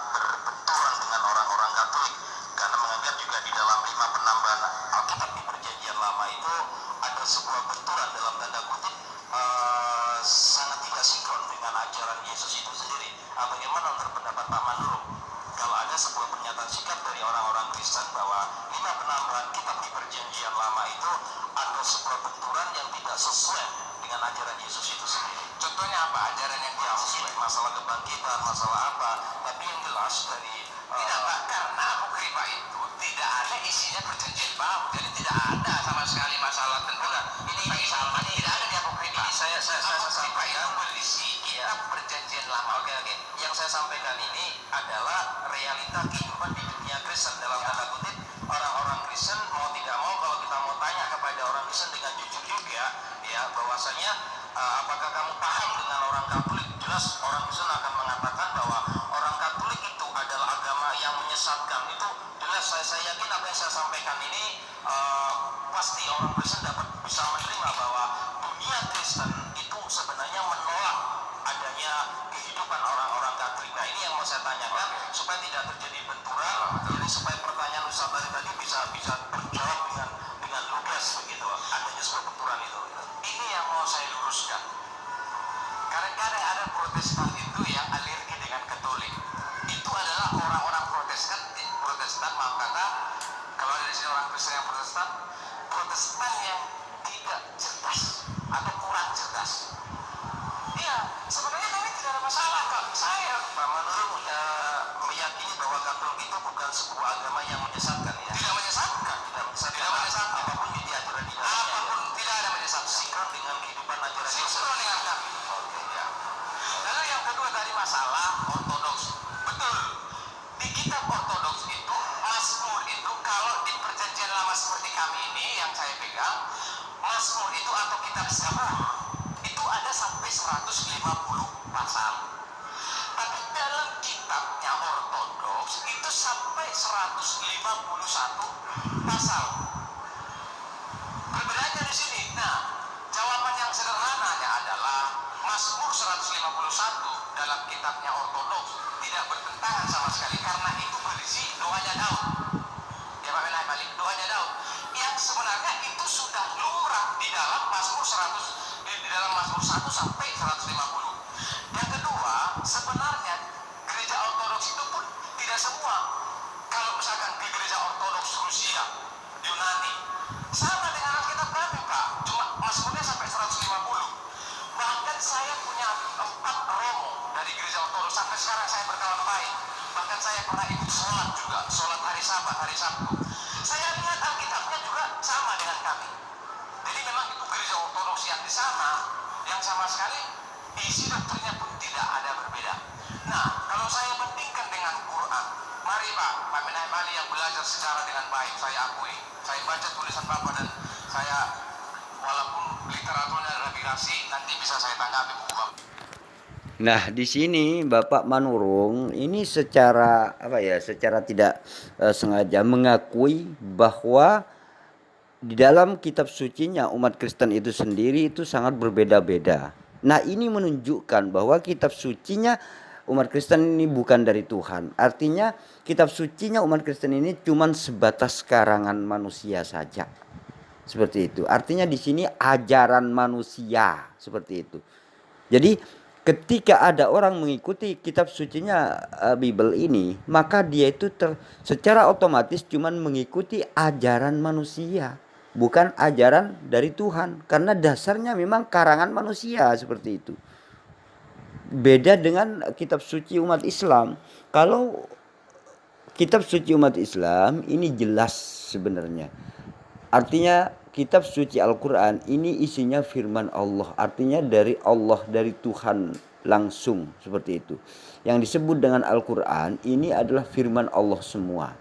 berbenturan dengan orang-orang Katolik, karena menganggap juga di dalam 5 penambahan Alkitab di Perjanjian Lama itu ada sebuah benturan dalam tanda kutip sangat tidak sinkron dengan ajaran Yesus itu sendiri. Bagaimana menurut pendapat Pak Manurung kalau ada sebuah pernyataan sikap dari orang-orang Kristen bahwa 5 penambahan kitab di Perjanjian Lama itu ada sebuah benturan yang tidak sesuai dengan ajaran Yesus itu sendiri? Contohnya apa ajaran yang tidak sesuai? Masalah kebangkitan, masalah apa? Tapi yang jelas dari tidak Pak, karena apokrifa itu tidak ada sebenarnya isinya perjanjian baru, jadi tidak ada sama sekali masalah tentang ini tidak ada di Apokripa. Ini saya sampaikan berisi kitab perjanjian lama. Oke. Yang saya sampaikan ini adalah realita kehidupan di dunia Kristen dalam tanda kutip. Orang-orang Kristen mau tidak mau, kalau kita mau tanya kepada orang Kristen dengan jujur juga, ya bahwasanya apakah kamu paham dengan orang Katolik? Jelas orang Kristen akan mengatakan bahwa orang Katolik itu adalah agama yang menyesatkan. Itu jelas, saya yakin apa yang saya sampaikan ini pasti orang Kristen dapat bisa menerima bahwa dunia Kristen itu sebenarnya menolak adanya kehidupan orang-orang Katolik. Nah, ini yang mau saya tanyakan supaya tidak terjadi benturan, jadi supaya pertanyaan Ustaz tadi bisa terjawab dengan lugas begitu, adanya sebuah benturan itu. Ini yang mau saya luruskan. Kadang-kadang ada Protestan itu yang alergi dengan Katolik. Itu adalah orang-orang Protestan, maaf kata, kalau ada di sini orang Kristen yang Protestan yang tidak cerdas atau kurang cerdas. Iya, sebenarnya kami tidak ada masalah. Saya, Pak Manurung, meyakini bahwa Katolik itu bukan sebuah agama yang menyesatkan. Ya. Tidak menyesatkan. Apapun yang diajarkan di dalamnya. Apapun, tidak ada menyesatkan. Sinkron dengan kehidupan ajaran Yesus. Sinkron dengan kami. Oke, ya. Lalu yang kedua tadi masalah ortodoks. Betul. Di kitab ortodoks itu, Mazmur itu kalau di perjanjian lama seperti kami ini yang saya pegang, Mazmur itu atau kitab Zabur itu ada sampai 150 pasal. Tapi dalam kitabnya ortodoks itu sampai 151 pasal. Perbedaannya di sini. Nah, jawaban yang sederhananya adalah Mazmur 151 dalam kitabnya ortodoks tidak bertentangan sama sekali karena itu berisi doanya Daud. Ya Pak Menai balik doanya Daud. Yang sebenarnya itu sudah lumrah di dalam Mazmur 1 sampai 150. Yang kedua, sebenarnya gereja ortodoks itu pun tidak semua. Kalau misalkan di gereja ortodoks Rusia, Yunani, sama dengan Alkitab kami Pak, cuma Mazmurnya sampai 150. Bahkan saya punya 4 romo dari gereja ortodoks, sampai sekarang saya berkawan baik. Bahkan saya pernah ikut sholat juga, sholat hari Sabat, hari Sabtu. Saya lihat Alkitabnya juga sama dengan kami. Jadi memang itu gereja ortodoks yang di sana, yang sama sekali isi doktrinnya pun tidak ada berbeda. Nah, kalau saya bandingkan dengan Quran, mari Pak Menai Bali yang belajar secara dengan baik, saya akui. Saya baca tulisan Bapak dan saya, walaupun literaturnya revirasi, nanti bisa saya tanggapi buku Bapak. Nah, di sini Bapak Manurung ini secara secara tidak sengaja mengakui bahwa di dalam kitab sucinya umat Kristen itu sendiri itu sangat berbeda-beda. Nah, ini menunjukkan bahwa kitab sucinya umat Kristen ini bukan dari Tuhan. Artinya kitab sucinya umat Kristen ini cuma sebatas karangan manusia saja. Seperti itu. Artinya di sini ajaran manusia seperti itu. Jadi ketika ada orang mengikuti kitab sucinya Bible ini, maka dia itu secara otomatis cuman mengikuti ajaran manusia, bukan ajaran dari Tuhan, karena dasarnya memang karangan manusia seperti itu. Beda dengan kitab suci umat Islam. Kalau kitab suci umat Islam ini jelas sebenarnya. Artinya kitab suci Al-Quran ini isinya firman Allah. Artinya dari Allah, dari Tuhan langsung seperti itu. Yang disebut dengan Al-Quran ini adalah firman Allah semua.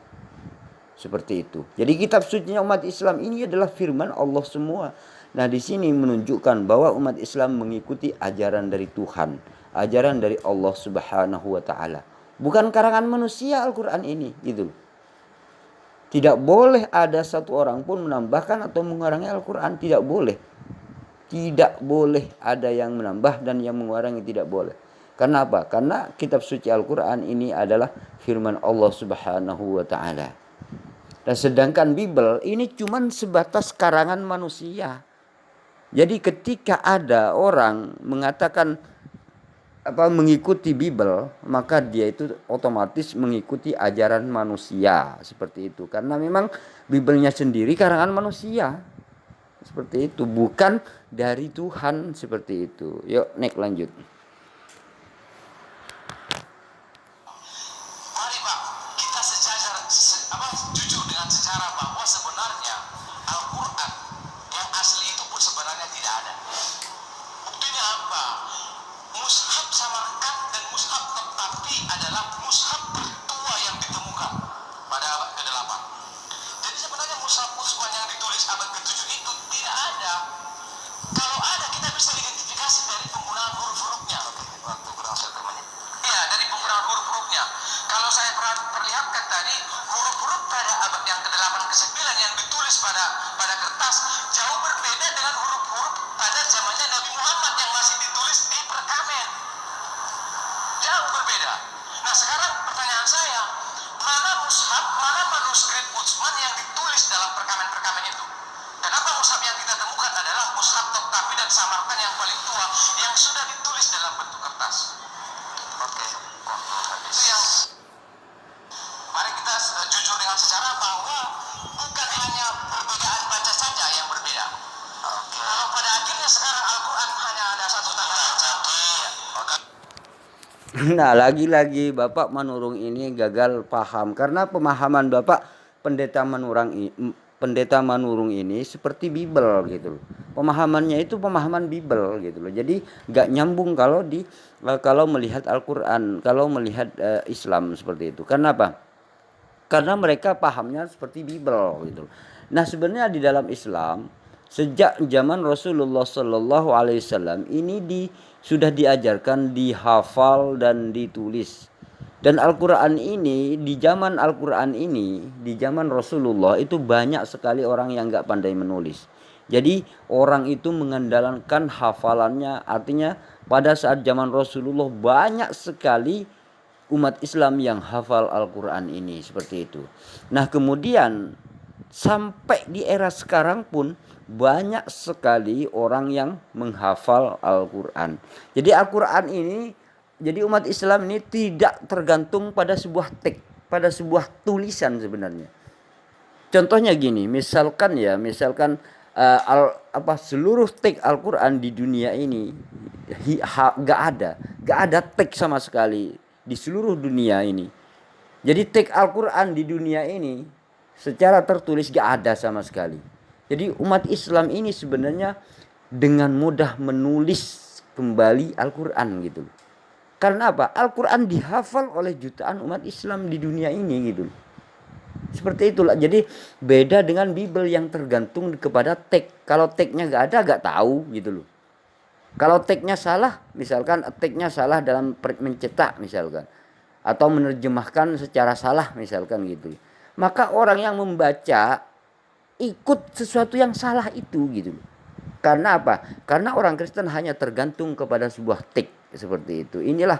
Seperti itu. Jadi kitab suci umat Islam ini adalah firman Allah semua. Nah, di sini menunjukkan bahwa umat Islam mengikuti ajaran dari Tuhan, ajaran dari Allah Subhanahu wa taala. Bukan karangan manusia Al-Quran ini, gitu. Tidak boleh ada satu orang pun menambahkan atau mengurangi Al-Quran. Tidak boleh. Tidak boleh ada yang menambah dan yang mengurangi, tidak boleh. Karena apa? Karena kitab suci Al-Quran ini adalah firman Allah Subhanahu wa ta'ala. Dan sedangkan Bible ini cuma sebatas karangan manusia. Jadi ketika ada orang mengatakan mengikuti Bible, maka dia itu otomatis mengikuti ajaran manusia seperti itu, karena memang Biblenya sendiri karangan manusia seperti itu, bukan dari Tuhan seperti itu. Yuk next lanjut. Mari Pak, kita jujur dengan secara Kalau saya perlihatkan tadi, huruf-huruf pada abad yang ke-8 ke-9 yang ditulis pada kertas jauh berbeda dengan huruf-huruf pada zamannya Nabi Muhammad yang masih ditulis di perkamen. Jauh berbeda. Nah, sekarang pertanyaan saya, mana mushaf, mana manuskrip Utsman yang ditulis dalam perkamen-perkamen itu? Kenapa mushaf yang kita temukan adalah mushaf Toktafi dan Samarkand yang paling tua yang sudah ditulis dalam bentuk kertas? Oke, itu yang mari kita jujur dengan sejarah bahwa bukan hanya perbedaan baca saja yang berbeda. Kalau pada akhirnya sekarang Al-Quran hanya ada satu tanda baca. Nah, lagi-lagi Bapak Manurung ini gagal paham karena pemahaman Bapak pendeta Manurung ini seperti Bible gitu loh. Pemahamannya itu pemahaman Bible gitu loh. Jadi nggak nyambung kalau melihat Al-Quran, kalau melihat Islam seperti itu. Karena apa? Karena mereka pahamnya seperti Bible gitu. Nah, sebenarnya di dalam Islam sejak zaman Rasulullah Shallallahu Alaihi Wasallam ini sudah diajarkan, dihafal dan ditulis. Dan Al-Quran ini di zaman Rasulullah itu banyak sekali orang yang nggak pandai menulis. Jadi orang itu mengandalkan hafalannya, artinya pada saat zaman Rasulullah banyak sekali umat Islam yang hafal Al-Quran ini seperti itu. Nah, kemudian sampai di era sekarang pun banyak sekali orang yang menghafal Al-Quran. Jadi Al-Quran ini, jadi umat Islam ini tidak tergantung pada sebuah teks, pada sebuah tulisan sebenarnya. Contohnya gini, misalkan seluruh teks Al-Quran di dunia ini gak ada teks sama sekali di seluruh dunia ini. Jadi teks Al-Quran di dunia ini secara tertulis gak ada sama sekali. Jadi umat Islam ini sebenarnya dengan mudah menulis kembali Al-Quran gitu. Karena apa? Al-Quran dihafal oleh jutaan umat Islam di dunia ini gitu. Seperti itulah. Jadi beda dengan Bible yang tergantung kepada teks. Kalau teksnya gak ada, gak tahu gitu loh. Kalau teksnya salah, misalkan teksnya salah dalam mencetak misalkan, atau menerjemahkan secara salah misalkan gitu, maka orang yang membaca ikut sesuatu yang salah itu gitu. Karena apa? Karena orang Kristen hanya tergantung kepada sebuah teks seperti itu. Inilah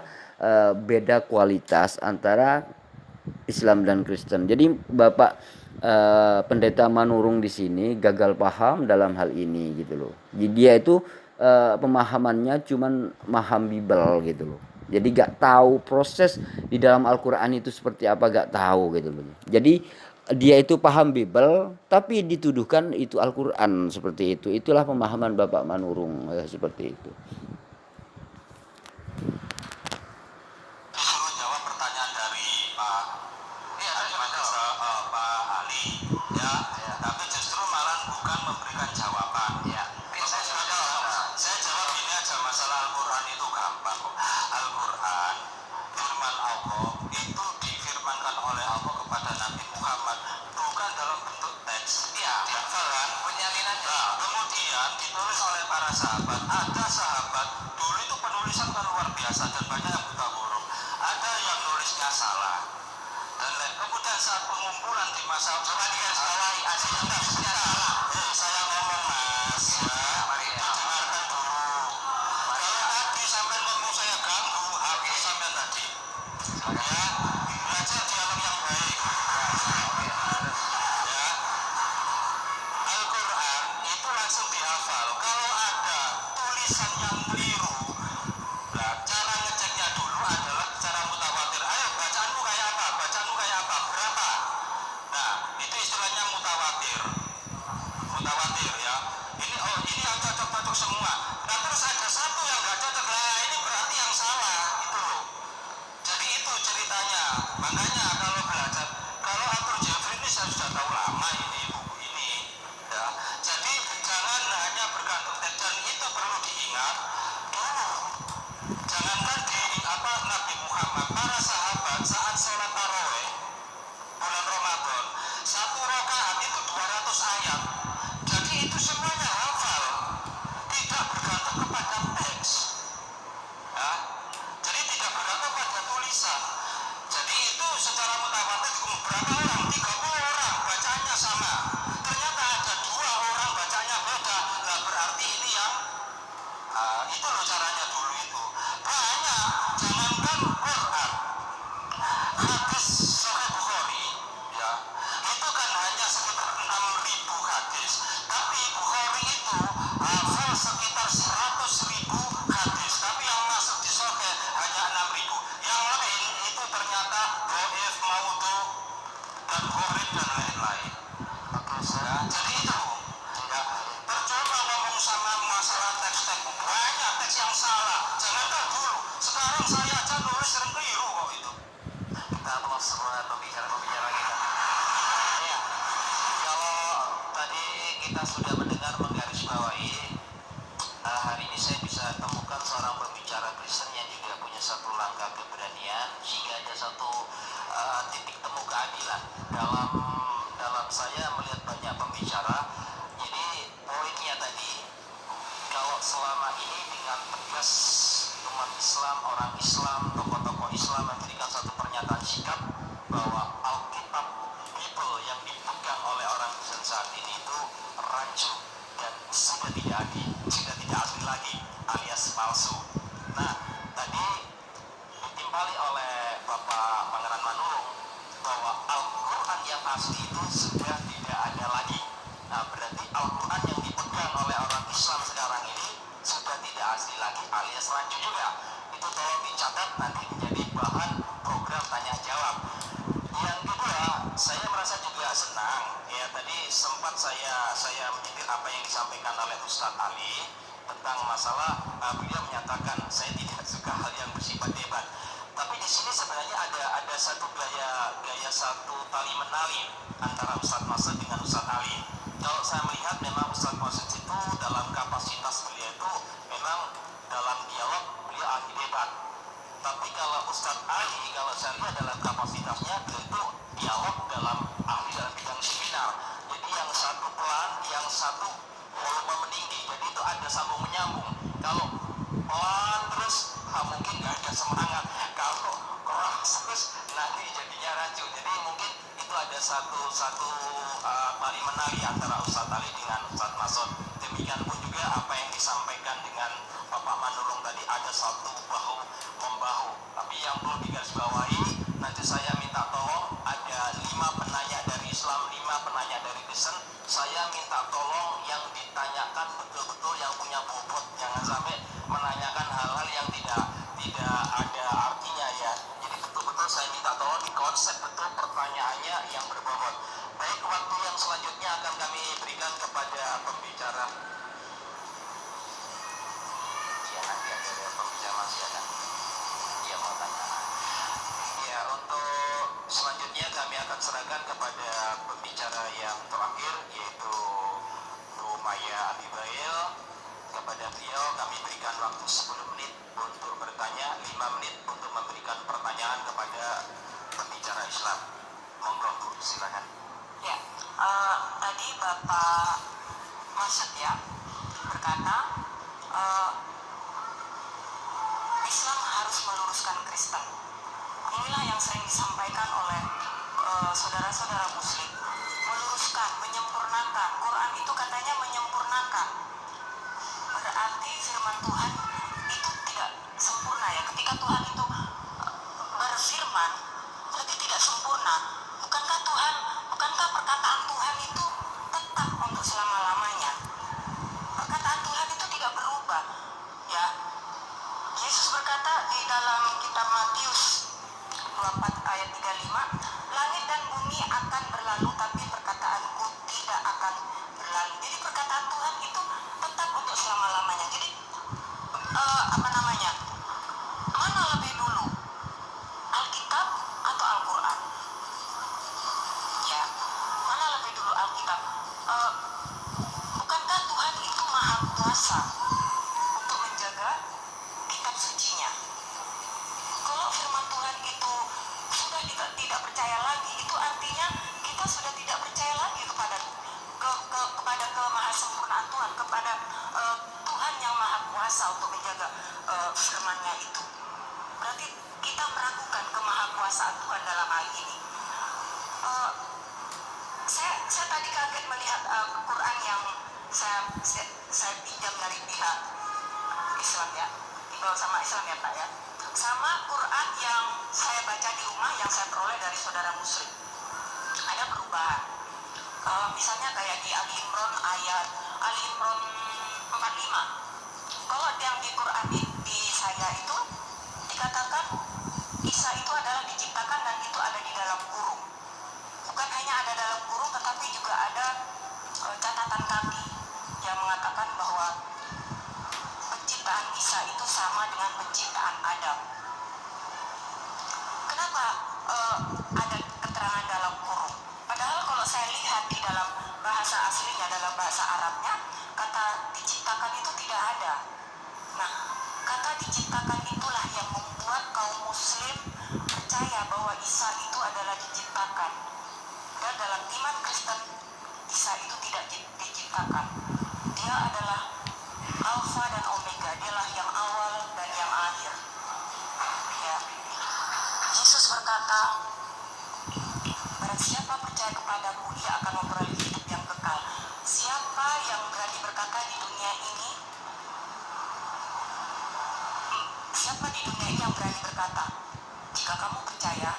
beda kualitas antara Islam dan Kristen. Jadi Bapak pendeta Manurung di sini gagal paham dalam hal ini gitu loh. Jadi dia itu pemahamannya cuman paham Bible gitu loh. Jadi gak tahu proses di dalam Al-Quran itu seperti apa, gak tahu gitu loh. Jadi dia itu paham Bible tapi dituduhkan itu Al-Quran seperti itu. Itulah pemahaman Bapak Manurung seperti itu. Disuruh jawab pertanyaan dari Pak Pak Ali ya, tapi justru malah bukan memberikan jawaban ya. Saya jawab ini aja, masalah Al-Quran itu gampang kok. Al-Quran firman Allah itu difirmankan oleh Allah kepada Nabi Muhammad bukan dalam bentuk teks ya, kan penyalinannya. Nah, kemudian ditulis oleh para sahabat. Ada sahabat dulu itu penulisan kan luar biasa dan banyak yang buta huruf. Ada yang nulisnya salah. Dan kemudian saat pengumpulan di masa coba digarisbawahi ada yang nulisnya salah. Saya ngomong mas ya, mari dengarkan dulu. Kalau tadi sampai ngomong saya ganggu, habis sampai tadi ya, belajar dialog yang baik ya. Al-Quran itu langsung dihafal. Kalau ada tulisan yang keliru, nah, cara ngeceknya dulu adalah cara mutawatir. Ayo bacaanmu kayak apa? Bacaanmu kayak apa? Berapa? Nah, itu istilahnya mutawatir. Mutawatir ya. Ini yang cocok-cocok semua. Nah, terus ada satu yang nggak cocok. Nah, ini berarti yang salah itu loh. Jadi itu ceritanya. Makanya kalau belajar, kalau Arthur Jeffrey ini saya sudah tahu lama ini buku ini ya. Jadi jangan hanya bergantung teks, dan itu perlu diingat dulu. Jangankan Nabi Muhammad, para sahabat saat sholat tarawih bulan Ramadan, satu rakaat itu 200 ayat. Jadi itu semuanya hafal, tidak bergantung kepada teks. Ya. Jadi tidak bergantung pada tulisan. Jadi itu jadi itu ya, percuma ngomong sama masalah teks-teks, banyak teks yang salah. Jangankan dulu, sekarang saya aja nulis sering keliru kok itu. Kita belum semua pembicara kita. Ya, kalau tadi kita sudah mendengar menggarisbawahi, hari ini saya bisa temukan seorang pembicara Kristen yang juga punya satu langkah keberanian sehingga ada satu titik temu keadilan dalam dalam saya melihat banyak pembicara. Jadi poinnya tadi, kalau selama ini dengan tegas umat Islam, orang Islam, tokoh-tokoh Islam memberikan satu pernyataan sikap bahwa Alkitab Bible yang dipegang oleh orang Kristen saat ini itu rancu dan sudah tidak asli lagi, alias palsu. Nah, tadi ditimpali oleh Bapak Pangeran Manurung bahwa Al-Quran yang asli itu sudah tidak ada lagi. Nah, berarti Al-Quran yang dipegang oleh orang Islam sekarang ini sudah tidak asli lagi, alias rancu juga. Itu tolong dicatat, nanti menjadi bahan program tanya jawab. Yang kedua, saya merasa juga senang ya, tadi sempat saya menyitir apa yang disampaikan oleh Ustadz Ali tentang masalah beliau menyatakan saya tidak suka hal yang bersifat debat. Tapi di sini sebenarnya ada satu gaya satu tali menali antara Ustadz Masud dengan Ustadz Ali. Kalau saya melihat memang Ustadz Masud itu dalam kapasitas beliau itu memang dalam dialog beliau ahli debat. Tapi kalau Ustadz Ali, kalau saya lihat dalam kapasitasnya beliau itu dialog dalam ahli dalam bidang seminar. Jadi yang satu pelan, yang satu volume meninggi. Jadi itu ada sambung menyambung. Kalau pelan terus mungkin nggak ada semangat. Kalau keras terus nanti jadinya rancu. Jadi mungkin itu ada satu tali menali antara Ustadz Ali dengan Ustadz Masud. Demikian pun juga apa yang disampaikan dengan Bapak Manurung tadi, ada satu bahu membahu. Tapi yang perlu digarisbawahi, nanti saya minta tolong ada 5 penanya dari Islam, 5 penanya dari Kristen. Saya minta tolong yang ditanyakan betul-betul yang punya bobot, jangan sampai menanyakan hal-hal yang tidak ada artinya ya. Jadi betul-betul saya minta tolong dikonsep betul pertanyaannya yang berbobot. Baik, waktu yang selanjutnya akan kami berikan kepada pembicara. Ya, nanti ada pembicara masih ada. Iya, mau tanya. Ya, untuk selanjutnya kami akan serahkan kepada pembicara yang terakhir, yaitu Bu Maya Abibail. Kepada beliau kami berikan waktu 10 menit untuk bertanya, 5 menit untuk memberikan pertanyaan kepada pembicara Islam. Monggo Bu, silakan. Ya, tadi Bapak Masud ya berkata Islam harus meluruskan Kristen. Inilah yang sering disampaikan oleh saudara-saudara Muslim, meluruskan, menyempurnakan. Quran itu katanya menyempurnakan. Berarti firman Tuhan itu tidak sempurna ya. Ketika Tuhan itu berfirman, berarti tidak sempurna. Bukankah perkataan Tuhan itu tetap untuk selama-lamanya? Perkataan Tuhan itu tidak berubah. Ya. Yesus berkata di dalam kitab Matius 24 ayat 35, langit dan bumi akan berlalu tapi perkataanku tidak akan berlalu. Jadi perkataan Tuhan itu tetap untuk selama-lamanya. Jadi mana lebih dulu, Alkitab atau Al-Quran? Ya, mana lebih dulu Alkitab? Bukankah Tuhan itu maha kuasa untuk menjaga kitab sucinya? Kalau firman Tuhan itu sudah kita tidak percaya lagi, itu artinya kita sudah tidak percaya lagi kepada kemahasempurnaan Tuhan, kepada Tuhan yang maha kuasa untuk menjaga firman-Nya itu. Berarti kita meragukan kemahakuasaan Tuhan dalam hal ini. Saya tadi kaget melihat Quran yang saya pinjam dari pihak Islam ya, dibawa sama Islam ya Pak ya, sama Quran yang saya baca di rumah yang saya peroleh dari saudara Muslim. Ada perubahan. Misalnya kayak di Ali Imran 45. Kalau yang di Quran di saya itu dikatakan Isa itu adalah diciptakan dan itu ada di dalam kurung. Bukan hanya ada dalam kurung, tetapi juga ada penciptaan Adam. Kenapa ada keterangan dalam kurung? Padahal kalau saya lihat di dalam bahasa aslinya, dalam bahasa Arabnya, kata diciptakan itu tidak ada. Nah, kata diciptakan itulah yang membuat kaum muslim percaya bahwa Isa itu adalah diciptakan. Dan dalam iman Kristen, Isa itu tidak diciptakan. Dia adalah Alfa dan Omega, dialah yang awal dan yang akhir. Ya. Yesus berkata, barang siapa percaya kepadaku, ia akan memperoleh hidup yang kekal. Siapa yang berani berkata di dunia ini, siapa di dunia ini yang berani berkata, jika kamu percaya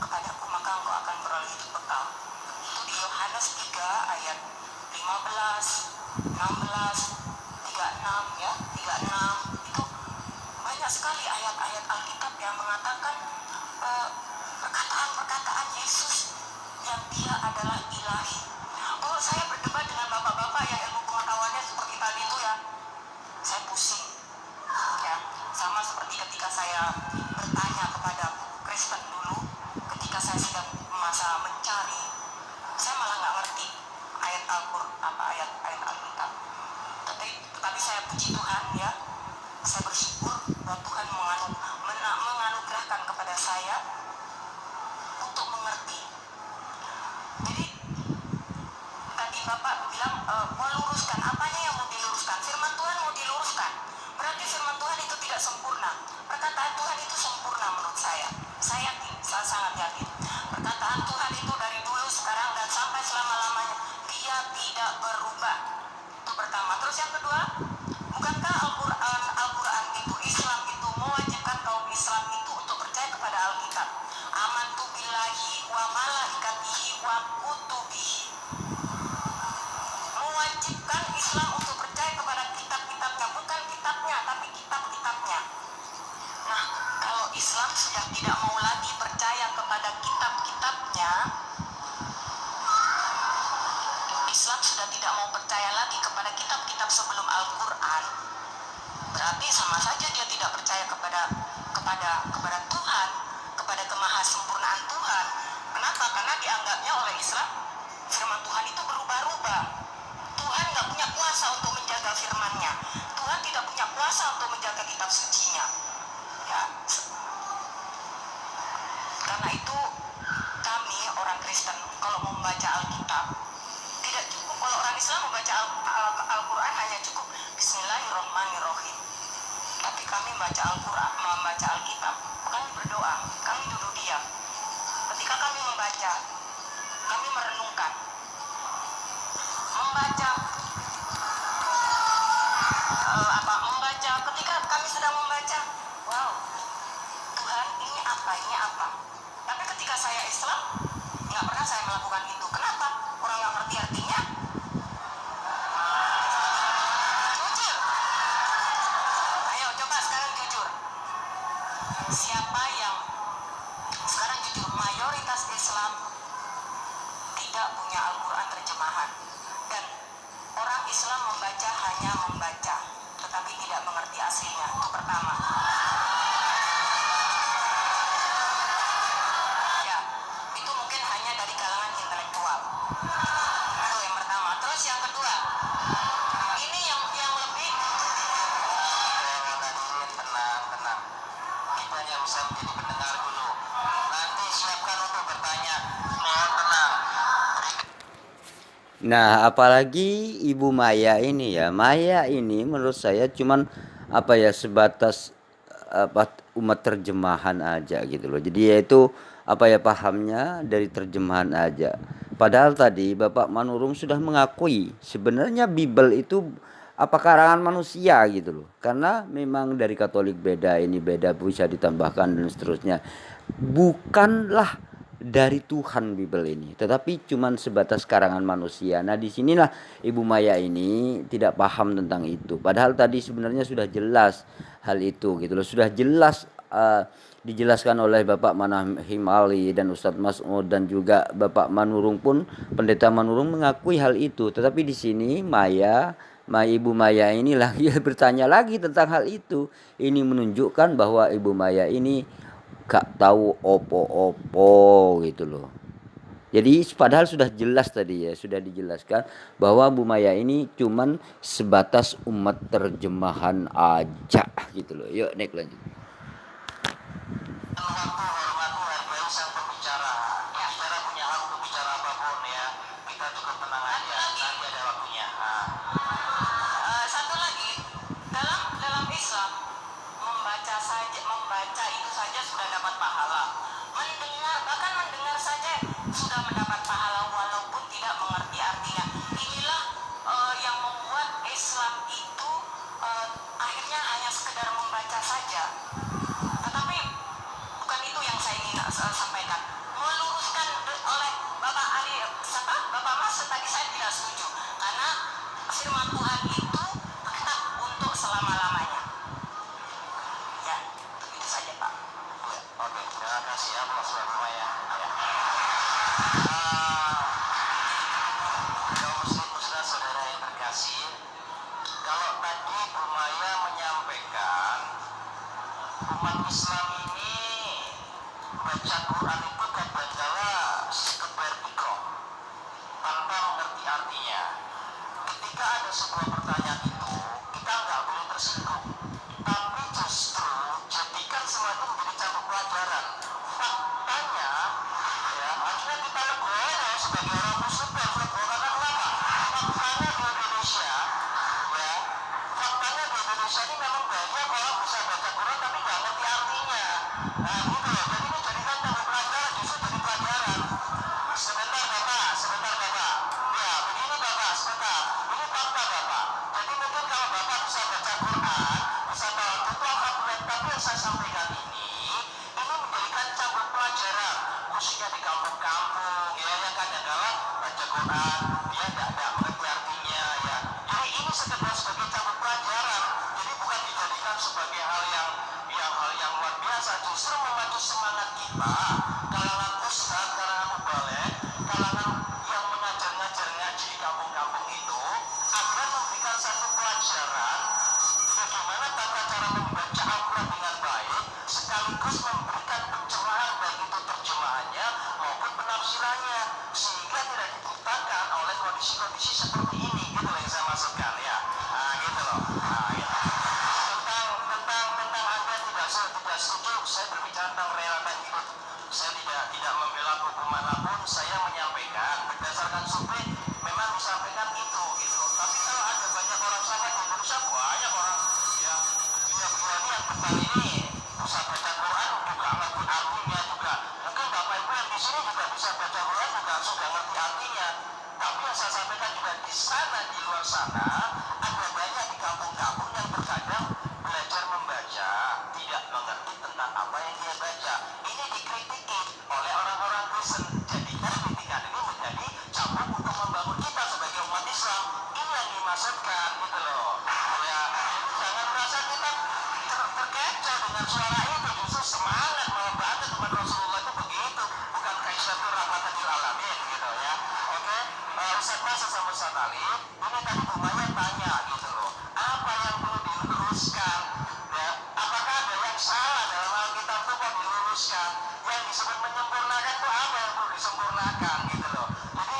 kepadaku, maka engkau akan memperoleh hidup kekal. Itu di Yohanes 3 ayat 15, 16, 36 ya, 36. Itu banyak sekali ayat-ayat Alkitab yang mengatakan perkataan-perkataan Yesus yang dia adalah ilahi. Kalau saya berdebat dengan bapak-bapak yang ilmu pengetahuannya seperti tadi itu ya, saya pusing. Ya, sama seperti ketika saya bertanya kepada buku Kristen dulu, ketika saya sedang masa mencari, saya malah nggak ngerti ayat ayat Alkitab. Tetapi saya puji Tuhan ya, saya bersyukur bahwa Tuhan menganugerahkan kepada saya untuk mengerti. Jadi tadi Bapak bilang mau luruskan, apanya yang mau diluruskan? Firman Tuhan mau diluruskan. Berarti firman Tuhan itu tidak sempurna. Perkataan Tuhan itu sempurna menurut saya. Saya yakin, saya sangat yakin. Perkataan Tuhan itu dari dulu, sekarang, dan sampai selama-lamanya. Dia tidak berubah. Itu pertama. Terus yang kedua, bukankah Al-Quran itu, Islam itu mewajibkan kaum Islam itu untuk percaya kepada Alkitab? Amantu billahi wa malaikatihi wa kutubihi. Mewajibkan Islam untuk percaya kepada kitab-kitabnya, bukan kitabnya, tapi kitab-kitabnya. Nah, kalau Islam sudah tidak mau lagi percaya kepada kitab-kitabnya, Islam sudah tidak mau percaya lagi kepada kitab-kitab sebelum Al-Quran, berarti sama saja dia tidak percaya kepada Tuhan, kepada kemahasempurnaan Tuhan. Kenapa? Karena dianggapnya oleh Islam firman Tuhan itu berubah-ubah. Tuhan nggak punya kuasa untuk menjaga firman-Nya. Tuhan tidak punya kuasa untuk menjaga kitab suci-Nya. Ya. Karena itu kami orang Kristen kalau membaca Alkitab tidak cukup. Kalau orang Islam membaca Al-Quran hanya cukup Bismillahirrahmanirrahim. Tapi kami membaca Al-Quran, membaca Alkitab, kami berdoa, kami duduk diam. Ketika kami membaca, kami merenungkan, membaca ketika kami sedang membaca, wow, Tuhan ini apa? Tapi ketika saya Islam, nggak pernah saya melakukan itu. Kenapa? Orang yang ngerti artinya jujur. Ayo coba sekarang jujur. Siapa yang sekarang jujur? Mayoritas Islam tidak punya Al-Quran terjemahan, dan orang Islam membaca hanya membaca, tetapi tidak mengerti aslinya. Itu pertama. Ya, itu mungkin hanya dari kalangan intelektual. Itu yang pertama. Terus yang kedua, ini yang lebih tenang. Kita hanya bisa menjadi pendengar dulu. Nanti siapkan untuk bertanya. Mohon tenang. Nah, apalagi Ibu Maya ini ya. Maya ini menurut saya cuman sebatas umat terjemahan aja gitu loh. Jadi yaitu pahamnya dari terjemahan aja. Padahal tadi Bapak Manurung sudah mengakui sebenarnya Bible itu karangan manusia gitu loh. Karena memang dari Katolik beda, ini beda, bisa ditambahkan dan seterusnya. Bukanlah dari Tuhan Bible ini, tetapi cuman sebatas karangan manusia. Nah, disinilah Ibu Maya ini tidak paham tentang itu. Padahal tadi sebenarnya sudah jelas hal itu gitu loh. Sudah jelas dijelaskan oleh Bapak Manahim Ali dan Ustadz Mas'ud, dan juga Bapak Manurung pun, Pendeta Manurung mengakui hal itu. Tetapi di sini Maya Ibu Maya ini lagi bertanya lagi tentang hal itu. Ini menunjukkan bahwa Ibu Maya ini gak tahu opo-opo gitu loh. Jadi padahal sudah jelas tadi ya, sudah dijelaskan bahwa Bu Maya ini cuman sebatas umat terjemahan aja gitu loh. Yuk next lanjut. Hormati hargai sang pembicara. Pembicara punya hak untuk bicara apapun ya. Kita cukup tenang aja. Nanti ada waktunya. Satu lagi, dalam Islam membaca itu saja sudah dapat pahala. Mendengar saja sudah mendapat pahala walaupun tidak mengerti artinya. Inilah yang membuat Islam itu akhirnya hanya sekedar membaca saja. Tetapi bukan itu yang saya ingin sampaikan. Meluruskan oleh Bapak Ali, Bapak Mas tadi saya tidak setuju karena firman Tuhan itu tetap untuk selama-lamanya. Ya, itu saja Pak. Ya, oke, terima kasih ya Mas Maya. Ya. Kaum muslim muslimat saudara yang terkasih, kalau tadi Bu Maya menyampaikan umat Islam ini baca Quran itu kadangkala sekedar ikro tanpa mengerti artinya. Ketika ada sebuah pertanyaan itu, kita nggak boleh tersinggung, tapi justru jadikan semua itu menjadi cabang pelajaran. Faktanya, ya, akhirnya kita legowo sebagai orang muslim dan legowo karena kenapa? Faktanya di Indonesia, ya, faktanya di Indonesia ini memang banyak orang bisa baca Quran tapi nggak ngerti artinya. Nah, gitu loh. Jadi ini jadikan cabang pelajaran, justru jadi pelajaran. Sebentar Bapak, sebentar Bapak. Ya, begini Bapak, sebentar. Ini fakta Bapak. Jadi mungkin kalau Bapak bisa baca Quran, bisa tahu itu alhamdulillah. Tapi yang saya sampaikan ini menjadikan cabang pelajaran, khususnya di kampung-kampung, ya, yang kadang-kala baca Quran, dia tidak mengerti artinya, ya. Jadi ini sekedar sebagai cabang pelajaran. Jadi bukan dijadikan sebagai hal yang luar biasa, justru memacu semangat kita, kalangan ustadz, kalangan mubalek, kalangan yang mengajar ngaji di kampung-kampung itu, agar memberikan satu pelajaran bagaimana tata cara membaca Al-Quran dengan baik, sekaligus memberikan pencerahan baik itu terjemahannya maupun penafsirannya, sehingga tidak diciptakan oleh kondisi-kondisi seperti ini, gitu loh yang saya maksudkan ya. Nah, gitu loh. Nah, gitu. Tentang Anda tidak setuju, saya berbicara tentang realita hidup. Saya tidak membela kubu manapun, saya menyampaikan berdasarkan survei memang disampaikan itu gitu loh. Tapi kalau ada banyak orang sama di Indonesia, banyak orang yang dia ini yang bertani ini bisa baca Quran juga ngerti artinya juga. Mungkin Bapak Ibu yang di sini juga bisa baca Quran juga sudah ngerti artinya. Tapi yang saya sampaikan juga di sana, di luar sana ada banyak di kampung-kampung yang terkadang belajar membaca tidak mengerti tentang apa yang dia baca. Ini dikritiki oleh orang-orang Kristen. Jadikan kritikan ini menjadi cambuk untuk membangun kita sebagai umat Islam. Ini yang dimaksudkan gitu loh. Ya, jadi jangan merasa kita terkecoh dengan suara itu. Justru semangat mau banget umat Rasulullah itu begitu. Bukan Kaisatur rahmatan lil alamin gitu ya. Oke, Ustaz Mas sama Ustaz Ali, ini tadi Bu Maya tanya gitu loh. Apa yang perlu diluruskan? Ya, apakah ada yang salah dalam Alkitab itu kok diluruskan? Yang disebut menyempurnakan itu apa yang perlu disempurnakan gitu loh. Jadi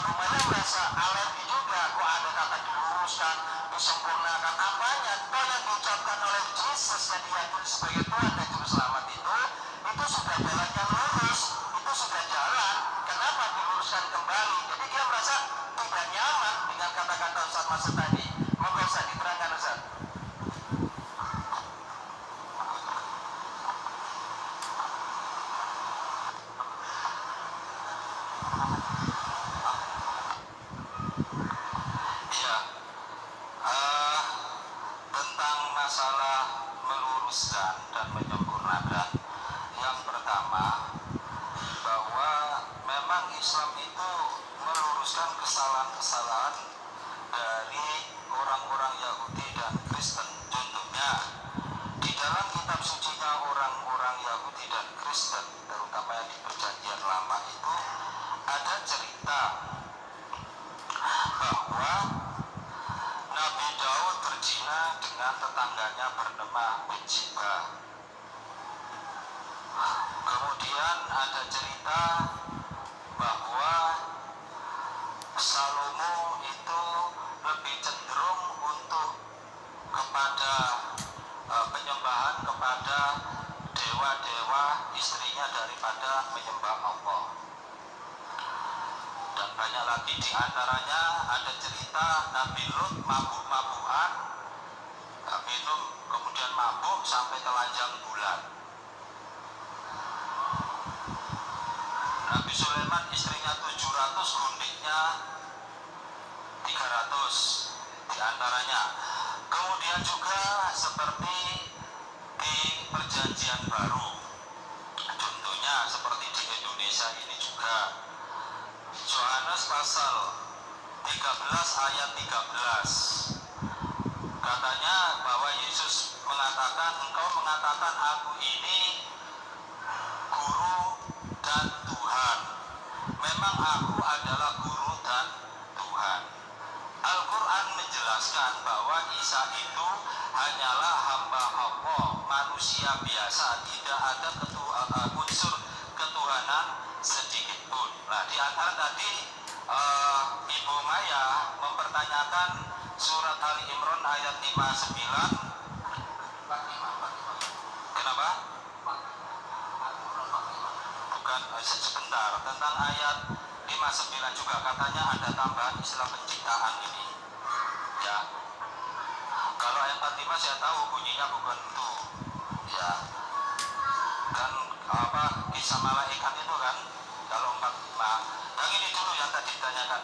Bu Maya merasa alergi juga kok ada kata diluruskan, disempurnakan apanya? Toh yang diucapkan oleh Yesus yang diyakini sebagai Tuhan dan Juru Selamat itu sudah jalan yang lurus, itu sudah jalan. Kenapa diluruskan kembali? Jadi dia merasa tidak nyaman dengan kata-kata Ustaz Masud tadi. Monggo Ustaz diterangkan Ustaz. Iya, tentang masalah meluruskan dan menyempurnakan. Yang pertama, bahwa memang Islam itu meluruskan kesalahan-kesalahan dari orang-orang Yahudi dan Kristen. Contohnya, di dalam kitab sucinya orang-orang Yahudi dan Kristen, terutama yang di Perjanjian Lama itu, ada cerita bahwa Mitzbah. Kemudian ada cerita bahwa Salomo itu lebih cenderung untuk kepada penyembahan kepada dewa-dewa istrinya daripada menyembah Allah. Dan banyak lagi, di antaranya ada cerita Nabi Lut mabuk-mabukan, minum kemudian mabuk sampai telanjang bulan. Nabi Sulaiman istrinya 700, gundiknya 300 di antaranya. Kemudian juga seperti di Perjanjian Baru, contohnya seperti di Indonesia ini juga, Yohanes pasal 13 ayat 13, katanya bahwa Yesus mengatakan, engkau mengatakan aku ini guru dan Tuhan. Memang aku adalah guru dan Tuhan. Al-Quran menjelaskan bahwa Isa itu hanyalah hamba Allah, manusia biasa, tidak ada unsur ketuhanan sedikit pun. Nah, di antara tadi Ibu Maya mempertanyakan surat Ali Imran ayat 59. Kenapa? Bukan, sebentar, tentang ayat 59 juga katanya ada tambahan istilah penciptaan ini. Ya. Kalau ayat 45 saya tahu bunyinya bukan itu. Ya. Kan kisah malaikat itu kan, kalau 45. Yang ini dulu yang tadi ditanyakan.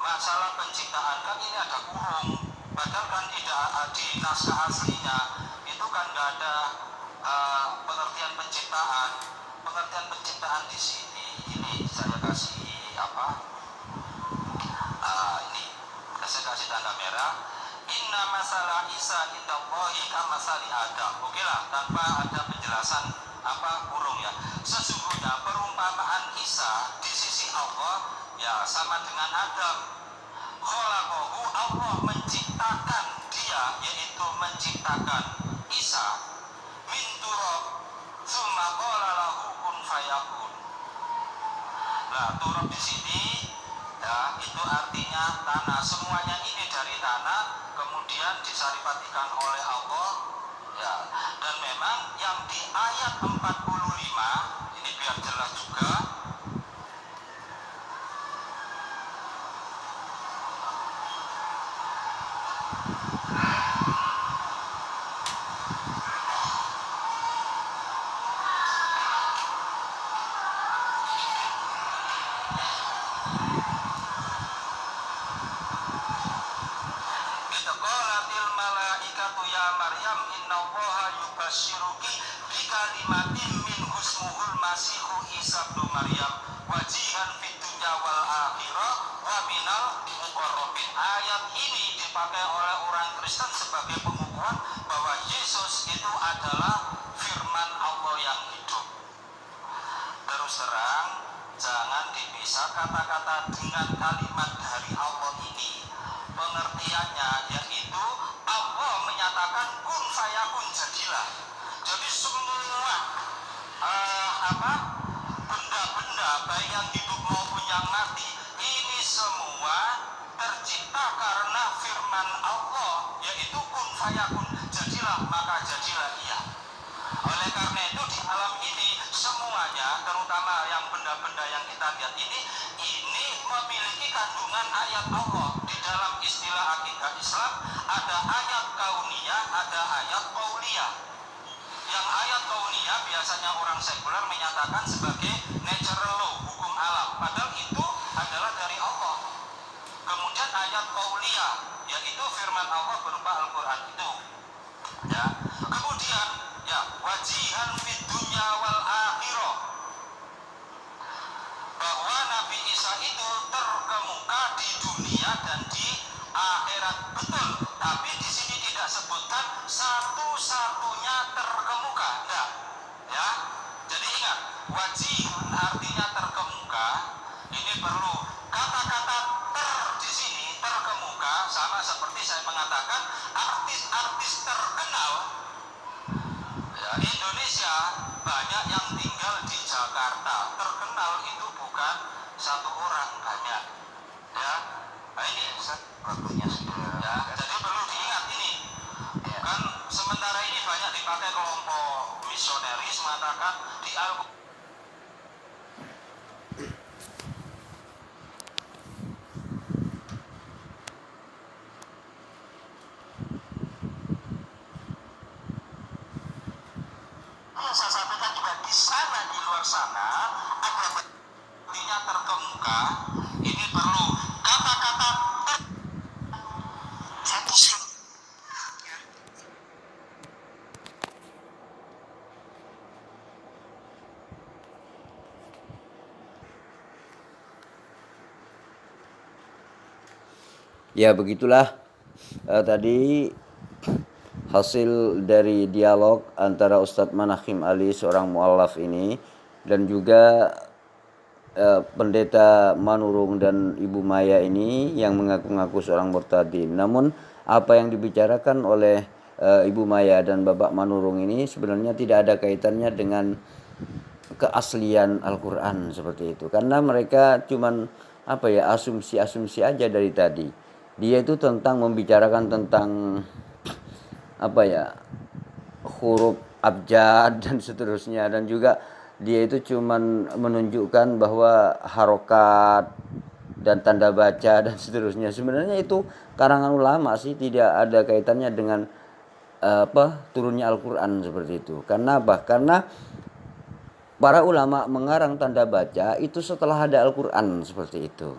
Masalah penciptaan kan ini ada kurung. Padahal kan tidak di naskah aslinya itu kan nggak ada pengertian penciptaan. Pengertian penciptaan di sini ini saya kasih ini saya kasih tanda merah. Inna masalah Isa indallahi kamasali Adam. Oke lah, tanpa ada penjelasan kurung ya. Sesungguhnya perumpamaan Isa di sisi Allah ya sama dengan Adam. Khalaqahu, Allah menciptakan dia, yaitu menciptakan Isa min turab tsumma qala lahu kun fayakun. Nah, turab di sini ya itu artinya tanah, semuanya ini dari tanah kemudian disaripatikan oleh Allah ya. Dan memang yang di ayat 45 ini biar jelas juga, qalatil malaikatu ya Maryam innallaha yubasyiruki bikalimatin min husmuhul masihu Isa bin Maryam wajihan fid dunya wal akhirah wa minal muqarrabin. Ayat ini dipakai oleh orang Kristen sebagai pengukuhan bahwa Yesus itu adalah firman Allah yang hidup. Terus terang, jangan dipisah kata-kata dengan kalimat dari Allah ini. Pengertiannya yaitu Allah menyatakan kun fayakun, jadilah. Jadi semua benda-benda baik yang hidup maupun yang mati ini semua tercipta karena firman Allah yaitu kun fayakun, jadilah maka jadilah ia. Oleh karena itu di alam ini semuanya, terutama yang benda-benda yang kita lihat ini memiliki kandungan ayat Allah. Di dalam istilah akidah Islam ada ayat kauniyah, ada ayat qauliyah. Yang ayat kauniyah biasanya orang sekuler menyatakan sebagai natural law, hukum alam, padahal itu adalah dari Allah. Kemudian ayat qauliyah yaitu firman Allah berupa Al-Quran itu ya. Kemudian ya wajihan fid dunya wal akhirah, bahwa Nabi Isa itu terkemuka di dunia dan di akhirat, betul. Tapi di sini tidak sebutkan satu-satunya terkemuka, enggak ya. Jadi ingat, wajihan artinya terkemuka. Ini perlu kata-kata di sini terkemuka, sama seperti saya mengatakan artis-artis terkenal terkenal itu bukan satu orang, banyak. Ya, nah ini waktunya sudah. Ya, jadi perlu diingat ini. Kan sementara ini banyak dipakai kelompok misionaris mengatakan di Al-Quran saya sampaikan juga di sana, di luar sana agar buktinya terkemuka. Ini perlu kata-kata saya pusing. Ya begitulah tadi hasil dari dialog antara Ustadz Manakhim Ali seorang mu'allaf ini dan juga pendeta Manurung dan Ibu Maya ini yang mengaku-ngaku seorang murtadin. Namun apa yang dibicarakan oleh Ibu Maya dan Bapak Manurung ini sebenarnya tidak ada kaitannya dengan keaslian Al-Quran seperti itu, karena mereka cuman asumsi-asumsi aja dari tadi. Dia itu tentang membicarakan tentang huruf abjad dan seterusnya, dan juga dia itu cuman menunjukkan bahwa harokat dan tanda baca dan seterusnya. Sebenarnya itu karangan ulama sih, tidak ada kaitannya dengan turunnya Al-Quran seperti itu. Karena apa? Karena para ulama mengarang tanda baca itu setelah ada Al-Quran seperti itu.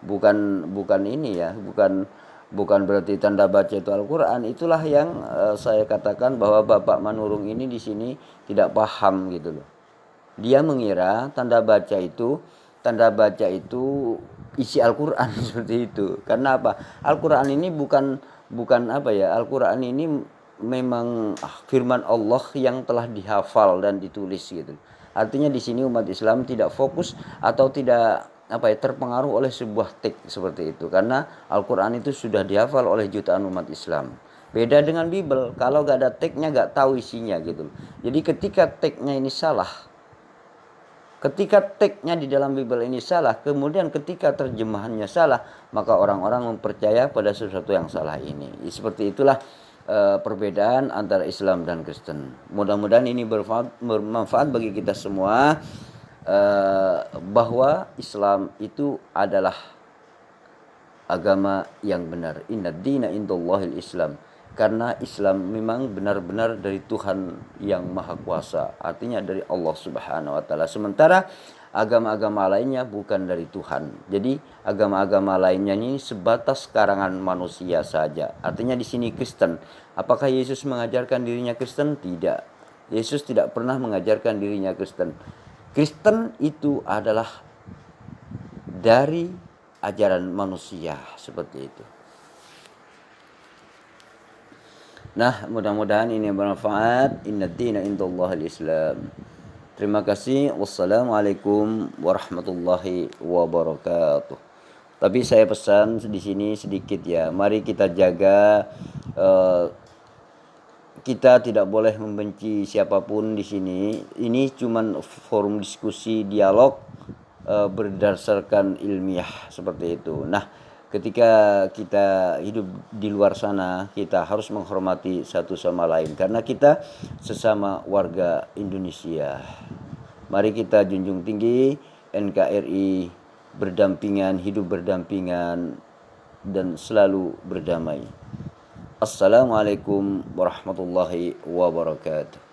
Bukan ini ya, bukan berarti tanda baca itu Al-Quran. Itulah yang saya katakan bahwa Bapak Manurung ini di sini tidak paham gitu loh. Dia mengira tanda baca itu isi Al-Quran seperti itu. Karena apa? Al-Quran ini bukan Al-Quran ini memang firman Allah yang telah dihafal dan ditulis gitu. Artinya di sini umat Islam tidak fokus atau tidak terpengaruh oleh sebuah teks seperti itu, karena Al-Quran itu sudah dihafal oleh jutaan umat Islam. Beda dengan Bible, kalau gak ada teksnya gak tahu isinya gitu. Jadi ketika teksnya ini salah, ketika teksnya di dalam Bible ini salah, kemudian ketika terjemahannya salah, maka orang-orang mempercaya pada sesuatu yang salah ini. Seperti itulah perbedaan antara Islam dan Kristen. Mudah-mudahan ini bermanfaat bagi kita semua, bahwa Islam itu adalah agama yang benar. Innad dina indallahil Islam. Karena Islam memang benar-benar dari Tuhan yang Maha Kuasa, artinya dari Allah Subhanahu wa taala. Sementara agama-agama lainnya bukan dari Tuhan. Jadi agama-agama lainnya ini sebatas karangan manusia saja. Artinya di sini Kristen. Apakah Yesus mengajarkan dirinya Kristen? Tidak. Yesus tidak pernah mengajarkan dirinya Kristen. Kristen itu adalah dari ajaran manusia seperti itu. Nah, mudah-mudahan ini bermanfaat. Innad dina indallahil Islam. Terima kasih. Wassalamualaikum warahmatullahi wabarakatuh. Tapi saya pesan di sini sedikit ya. Mari kita jaga, kita tidak boleh membenci siapapun di sini. Ini cuman forum diskusi dialog berdasarkan ilmiah seperti itu. Nah, ketika kita hidup di luar sana, kita harus menghormati satu sama lain karena kita sesama warga Indonesia. Mari kita junjung tinggi NKRI, berdampingan, hidup berdampingan dan selalu berdamai. Assalamualaikum warahmatullahi wabarakatuh.